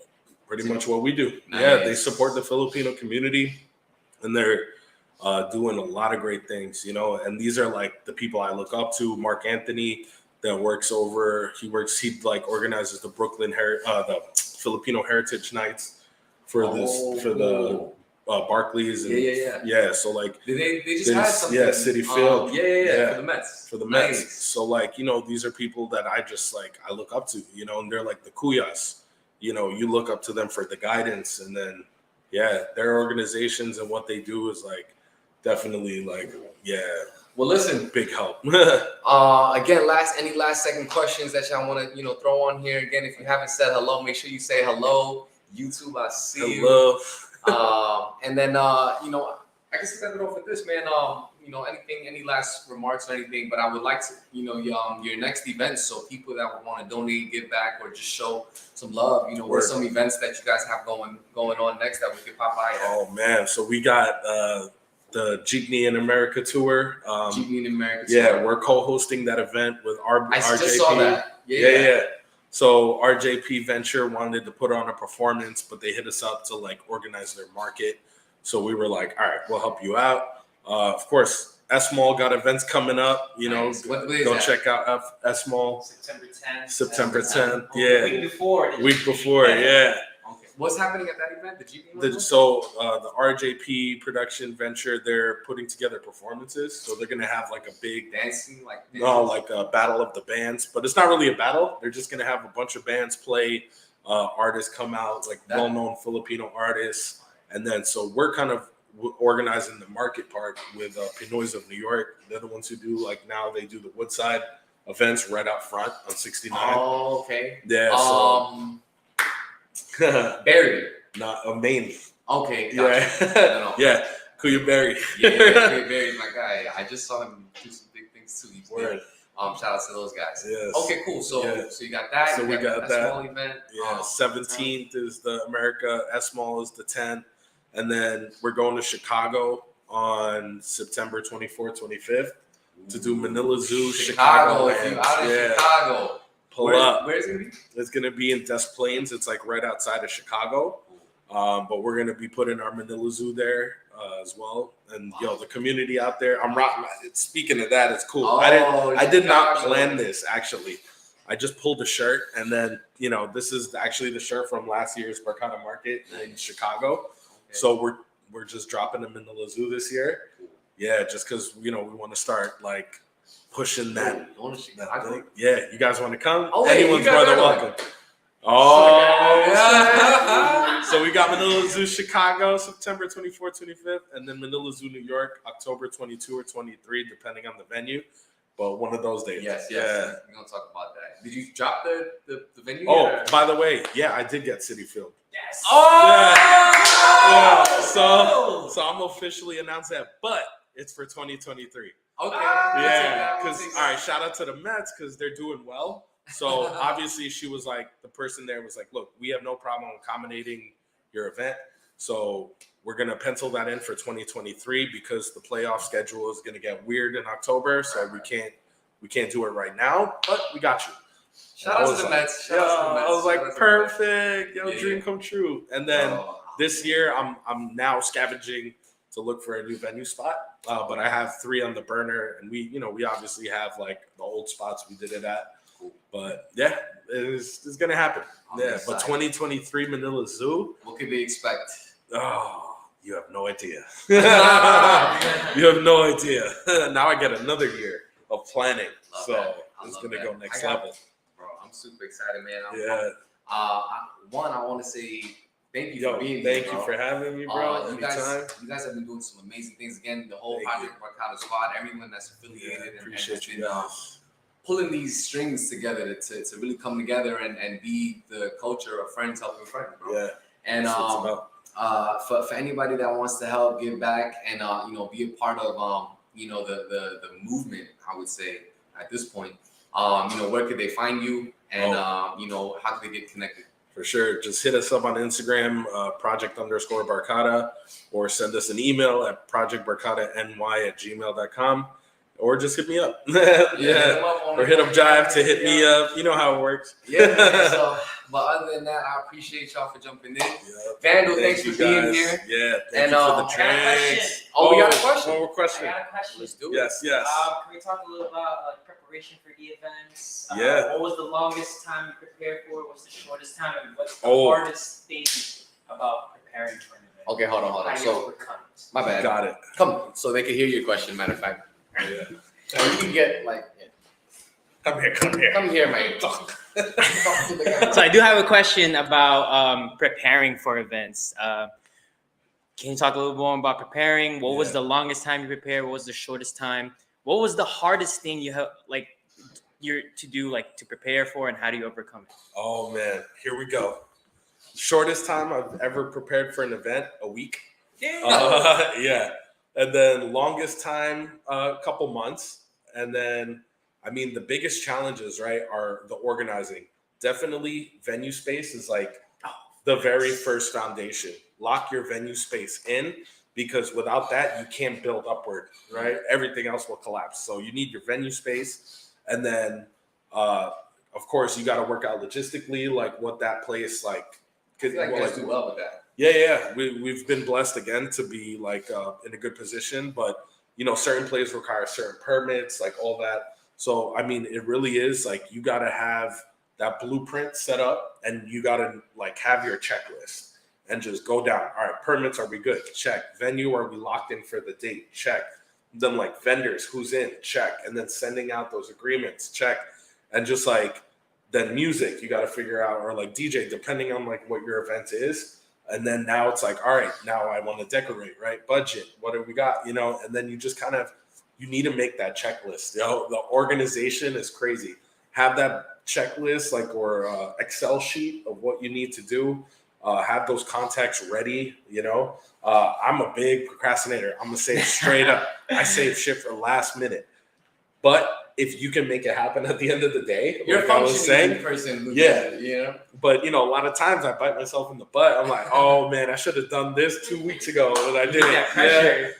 [SPEAKER 3] pretty much what we do.
[SPEAKER 2] Nice.
[SPEAKER 3] Yeah, they support the Filipino community, and they're doing a lot of great things, and these are like the people I look up to. Mark Anthony that he like organizes the the Filipino Heritage Nights for the Barclays. And, yeah. So like
[SPEAKER 2] they just had something.
[SPEAKER 3] Yeah, City Field.
[SPEAKER 2] For the Mets.
[SPEAKER 3] For the Mets. So like, these are people that I just like, I look up to, and they're like the Kuyas. You look up to them for the guidance, and then their organizations and what they do is like definitely like
[SPEAKER 2] well, listen,
[SPEAKER 3] big help.
[SPEAKER 2] Again, any last second questions that y'all want to throw on here? Again, if you haven't said hello, make sure you say hello. YouTube, I see you. And then I guess set it off with this, man. Any last remarks or anything? But I would like to, your next event, so people that would want to donate, give back, or just show some love. What are some events that you guys have going on next that we could pop by?
[SPEAKER 3] Oh man, so we got the Jeepney in America tour.
[SPEAKER 2] Jeepney in America tour.
[SPEAKER 3] Yeah, we're co-hosting that event with RJP.
[SPEAKER 2] I just saw that.
[SPEAKER 3] Yeah. So RJP Venture wanted to put on a performance, but they hit us up to like organize their market. So we were like, all right, we'll help you out. Of course, S-Mall got events coming up.
[SPEAKER 2] Nice.
[SPEAKER 3] Go check out S-Mall.
[SPEAKER 4] September 10th.
[SPEAKER 3] Yeah. Week before, yeah.
[SPEAKER 2] Okay. What's happening at that event?
[SPEAKER 3] The RJP production venture, they're putting together performances. So they're gonna have like a big
[SPEAKER 2] dancing,
[SPEAKER 3] like a battle of the bands, but it's not really a battle. They're just gonna have a bunch of bands play, artists come out, like well-known Filipino artists, and then so we're kind of organizing the market part with Pinoys of New York. They're the ones who do like now they do the Woodside events right out front on 69.
[SPEAKER 2] Oh, okay.
[SPEAKER 3] Yeah.
[SPEAKER 2] Barry.
[SPEAKER 3] Not a main.
[SPEAKER 2] Okay. Gotcha. No.
[SPEAKER 3] Yeah. Kuya Barry.
[SPEAKER 2] Kuya Barry's my guy. I just saw him do some big things too. Shout out to those guys.
[SPEAKER 3] Yes.
[SPEAKER 2] Okay, cool. So you got that.
[SPEAKER 3] So we got that
[SPEAKER 2] small event.
[SPEAKER 3] Yeah. 17th is the America. S-Mall is the 10th. And then we're going to Chicago on September 24th, 25th to do Manila Zoo, Chicago.
[SPEAKER 2] If you're out in Chicago.
[SPEAKER 3] Pull up.
[SPEAKER 2] Where's it going to be?
[SPEAKER 3] It's going to be in Des Plaines. It's like right outside of Chicago. But we're going to be putting our Manila Zoo there as well. And, the community out there. I'm rocking. Speaking of that, it's cool. I did not plan this, actually. I just pulled a shirt. And then, this is actually the shirt from last year's Barkada Market in Chicago. Okay. So we're just dropping them in the Zoo this year. Yeah, just because we want to start like pushing that.
[SPEAKER 2] Going to Chicago.
[SPEAKER 3] Thing. Yeah, you guys want to come?
[SPEAKER 2] Oh, wait,
[SPEAKER 3] Anyone's
[SPEAKER 2] you guys
[SPEAKER 3] brother
[SPEAKER 2] are going.
[SPEAKER 3] welcome. Oh,
[SPEAKER 2] Yeah.
[SPEAKER 3] so we got Manila Zoo, Chicago, September 24th, 25th, and then Manila Zoo, New York, October 22 or 23, depending on the venue. But one of those days.
[SPEAKER 2] Yes.
[SPEAKER 3] Yeah.
[SPEAKER 2] We're gonna talk about that. Did you drop the venue?
[SPEAKER 3] Oh,
[SPEAKER 2] yet, or?
[SPEAKER 3] by the way, yeah, I did get City Field.
[SPEAKER 4] Yes.
[SPEAKER 3] Yeah, so I'm officially announced that, but it's for 2023.
[SPEAKER 2] Okay.
[SPEAKER 3] Yeah, because all right, shout out to the Mets because they're doing well. So obviously she was like, the person there was like, look, we have no problem accommodating your event. So we're gonna pencil that in for 2023 because the playoff schedule is gonna get weird in October. So we can't do it right now, but we got you.
[SPEAKER 2] Shout out to the Mets.
[SPEAKER 3] I was like, perfect, dream come true. And then this year, I'm now scavenging to look for a new venue spot. But I have 3 on the burner, and we obviously have like the old spots we did it at. But yeah, it's gonna happen. But 2023 Manila Zoo.
[SPEAKER 2] What could we expect?
[SPEAKER 3] Oh, you have no idea. You have no idea. Now I get another year of planning, so it's gonna go next level.
[SPEAKER 2] Bro, I'm super excited, man. I want to say thank you for being here.
[SPEAKER 3] Thank you for having me, bro.
[SPEAKER 2] You guys have been doing some amazing things. Again, the whole Project Barkada squad, everyone that's affiliated and has been pulling these strings together to really come together and be the culture of friends helping friends, bro. Yeah. And for anybody that wants to help give back and be a part of the movement, I would say at this point, where could they find you and how could they get connected?
[SPEAKER 3] For sure. Just hit us up on Instagram, project_Barkada, or send us an email at projectbarkadany@gmail.com, or just hit me up. Or hit up Jive to hit me up. You know how it works.
[SPEAKER 2] Yeah. But other than that, I appreciate y'all for jumping in. Vandal, thanks for being here.
[SPEAKER 3] Yeah, thank you for the drinks.
[SPEAKER 2] We got a question.
[SPEAKER 3] One more question.
[SPEAKER 4] I got a question.
[SPEAKER 2] Let's do it.
[SPEAKER 3] Yes.
[SPEAKER 4] Can we talk a little about preparation for the events? What was the longest time you prepared for? What's the shortest time? And what's the hardest thing about preparing for an event?
[SPEAKER 2] Okay, hold on. So, my bad.
[SPEAKER 3] Got it.
[SPEAKER 2] Come so they can hear your question, matter of fact.
[SPEAKER 3] Yeah.
[SPEAKER 2] So you can get
[SPEAKER 3] Come here.
[SPEAKER 2] Come here, man.
[SPEAKER 4] So I do have a question about preparing for events. Can you talk a little more about preparing? What was the longest time you prepared? What was the shortest time? What was the hardest thing you have to prepare for, and how do you overcome it?
[SPEAKER 3] Oh man, here we go. Shortest time I've ever prepared for an event, a week. Yeah. And then longest time, a couple months. And then, the biggest challenges, right, are the organizing. Definitely venue space is like the very first foundation. Lock your venue space in, because without that, you can't build upward, right? Everything else will collapse. So you need your venue space. And then, of course, you got to work out logistically, like what that place, like.
[SPEAKER 2] I feel like you guys do well with that.
[SPEAKER 3] Yeah. We've been blessed again to be like in a good position, but certain places require certain permits, like all that. So it really is like you got to have that blueprint set up, and you got to like have your checklist and just go down. All right, permits, are we good? Check. Venue, are we locked in for the date? Check. Then like vendors, who's in? Check. And then sending out those agreements, check. And just like then music, you got to figure out, or like DJ, depending on like what your event is. And then now it's like, all right, now I want to decorate, right? Budget, what do we got? And then you just kind of, you need to make that checklist. The organization is crazy. Have that checklist, like, or Excel sheet of what you need to do. Have those contacts ready. I'm a big procrastinator. I'm gonna say it straight up. I save shit for last minute. But if you can make it happen at the end of the day,
[SPEAKER 2] you're
[SPEAKER 3] like
[SPEAKER 2] a
[SPEAKER 3] I was saying,
[SPEAKER 2] person.
[SPEAKER 3] But a lot of times I bite myself in the butt. I'm like, oh man, I should have done this 2 weeks ago, and I didn't.
[SPEAKER 4] Yeah.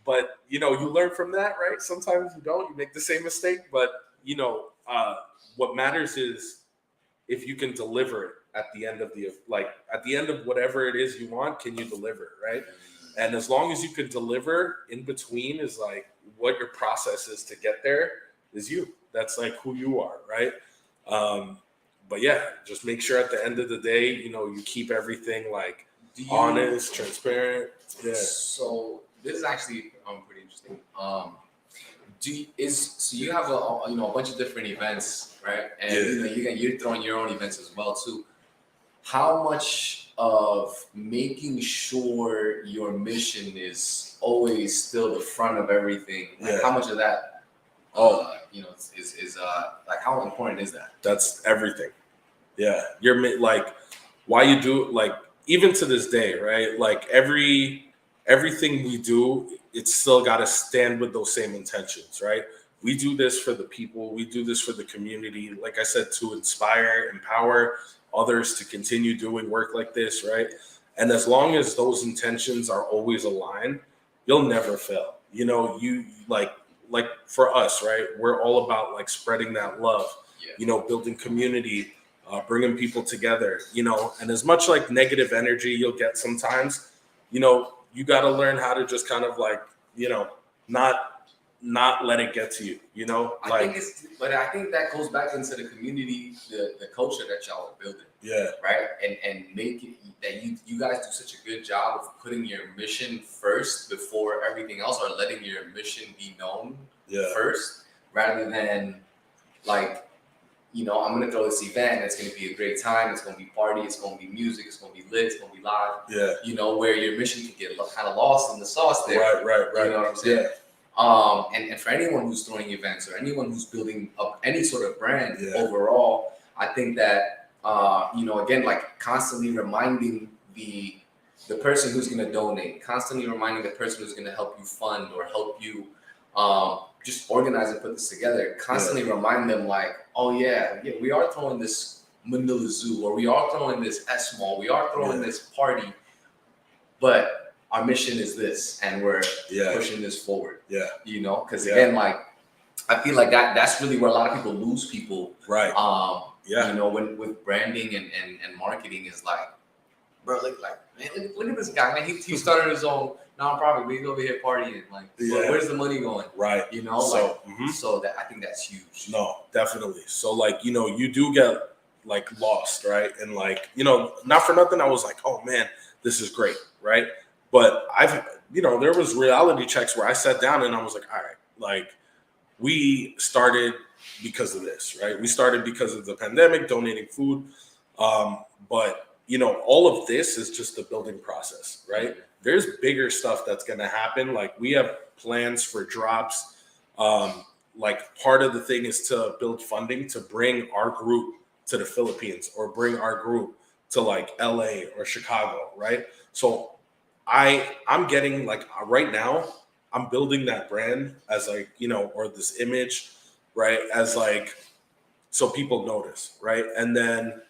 [SPEAKER 3] But you learn from that, right? Sometimes you don't. You make the same mistake. But what matters is if you can deliver it at the end of whatever it is you want. Can you deliver it, right? And as long as you can deliver, in between is like what your process is to get there is you. That's like who you are, right? But yeah, just make sure at the end of the day, you keep everything like honest, transparent. Yeah.
[SPEAKER 2] So this is actually pretty interesting. So you have a bunch of different events, right? And you're throwing your own events as well too. How much of making sure your mission is always still the front of everything? Like how much of that? Is like how important is that?
[SPEAKER 3] That's everything. Yeah, you're like why you do like even to this day, right? Like everything we do, it's still got to stand with those same intentions, right? We do this for the people. We do this for the community. Like I said, to inspire, empower others to continue doing work like this, right? And as long as those intentions are always aligned, you'll never fail. You know, you like for us, right? We're all about like spreading that love, building community, bringing people together, and as much like negative energy you'll get sometimes, you got to learn how to just kind of like, not let it get to you,
[SPEAKER 2] I think that goes back into the community, the culture that y'all are building.
[SPEAKER 3] Yeah.
[SPEAKER 2] Right. And make it that you guys do such a good job of putting your mission first before everything else, or letting your mission be known first, rather than like, I'm going to throw this event. It's going to be a great time. It's going to be party. It's going to be music. It's going to be lit. It's going to be live.
[SPEAKER 3] Yeah.
[SPEAKER 2] Where your mission can get kind of lost in the sauce there.
[SPEAKER 3] Right.
[SPEAKER 2] You know what I'm saying?
[SPEAKER 3] Yeah.
[SPEAKER 2] And for anyone who's throwing events or anyone who's building up any sort of brand overall, I think that, again, like constantly reminding the person who's going to donate, constantly reminding the person who's going to help you fund or help you just organize and put this together, constantly remind them like, oh yeah, we are throwing this Manila Zoo, or we are throwing this S-Mall, we are throwing this party, but our mission is this, and we're pushing this forward. Yeah. Because again, like, I feel like that's really where a lot of people lose people.
[SPEAKER 3] Right.
[SPEAKER 2] When with branding and marketing is like, bro, man, look at this guy, man. He started his own nonprofit, but he's over here partying. Like, where's the money going?
[SPEAKER 3] Right.
[SPEAKER 2] So that I think that's huge.
[SPEAKER 3] No, definitely. So like, you do get like lost, right? And like, not for nothing, I was like, oh man, this is great, right? But there was reality checks where I sat down and I was like, all right, like we started because of this, right? We started because of the pandemic, donating food. But all of this is just the building process, right? There's bigger stuff that's going to happen. Like we have plans for drops. Like part of the thing is to build funding to bring our group to the Philippines, or bring our group to like LA or Chicago, right? So I'm getting like right now, I'm building that brand as like, or this image, right? As like, so people notice, right? And then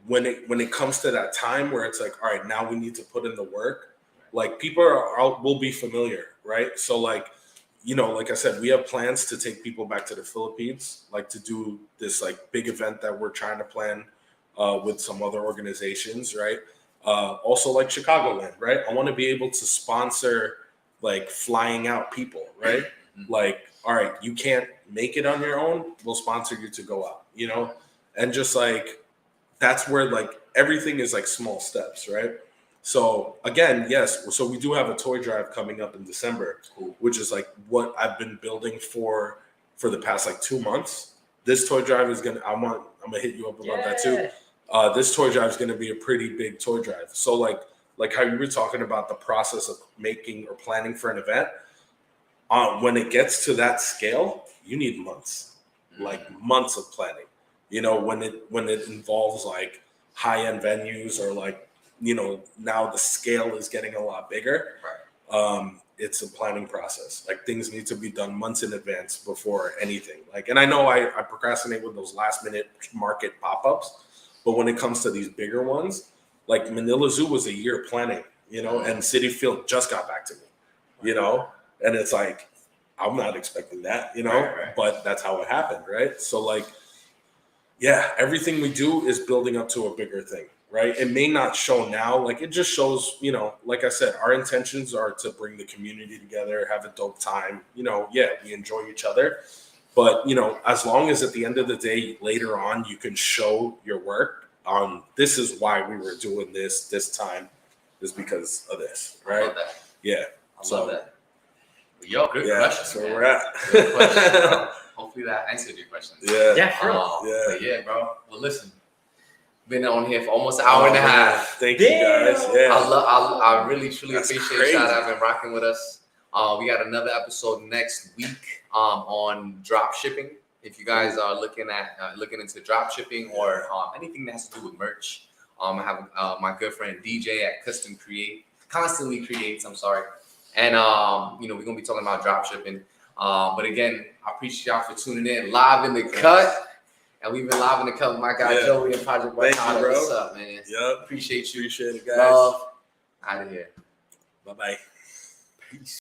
[SPEAKER 3] when it comes to that time where it's like, all right, now we need to put in the work, like people will be familiar, right? So like, like I said, we have plans to take people back to the Philippines, like to do this like big event that we're trying to plan with some other organizations, right? Also like Chicagoland, right? I want to be able to sponsor like flying out people, right? Like, all right, you can't make it on your own, we'll sponsor you to go out, and just like, that's where like everything is like small steps, right? So again, yes, so we do have a toy drive coming up in December, which is like what I've been building for the past like 2 months. This toy drive is I'm gonna hit you up about that too. This toy drive is gonna be a pretty big toy drive. So like how you were talking about the process of making or planning for an event, when it gets to that scale, you need months, like months of planning. When it involves like high-end venues, or like, now the scale is getting a lot bigger. Right. It's a planning process. Like things need to be done months in advance before anything. Like, and I know I procrastinate with those last-minute market pop-ups, but when it comes to these bigger ones, like Manila Zoo was a year planning, and City Field just got back to me, and it's like, I'm not expecting that, right. But that's how it happened, right? So like, yeah, everything we do is building up to a bigger thing, right? It may not show now, like it just shows, like I said, our intentions are to bring the community together, have a dope time, we enjoy each other. But, as long as at the end of the day, later on, you can show your work, this is why we were doing this time, is because of this, right?
[SPEAKER 2] I love that.
[SPEAKER 3] Yeah.
[SPEAKER 2] I love that. Yo, good
[SPEAKER 3] Yeah,
[SPEAKER 2] question.
[SPEAKER 3] that's where
[SPEAKER 2] man.
[SPEAKER 3] we're at.
[SPEAKER 2] Good question, bro. Hopefully that answered your question.
[SPEAKER 3] Yeah.
[SPEAKER 4] Yeah, for real.
[SPEAKER 3] Yeah.
[SPEAKER 2] But yeah, bro. Well, listen, been on here for almost an hour and a half.
[SPEAKER 3] Thank you guys.
[SPEAKER 4] Damn.
[SPEAKER 3] Yeah.
[SPEAKER 2] I really truly
[SPEAKER 3] That's
[SPEAKER 2] appreciate
[SPEAKER 3] crazy.
[SPEAKER 2] y'all that have been rocking with us. We got another episode next week on drop shipping. If you guys are looking into drop shipping or anything that has to do with merch, I have my good friend DJ at Constantly Creates. I'm sorry, and we're gonna be talking about drop shipping. But again, I appreciate y'all for tuning in live in the cut. And we've been live in the cut with my guy Joey and Project
[SPEAKER 3] Thank
[SPEAKER 2] Barkada.
[SPEAKER 3] you, bro.
[SPEAKER 2] What's up, man?
[SPEAKER 3] Yep.
[SPEAKER 2] Appreciate you.
[SPEAKER 3] Appreciate it, guys.
[SPEAKER 2] Love. Out of here.
[SPEAKER 3] Bye bye.
[SPEAKER 2] Peace.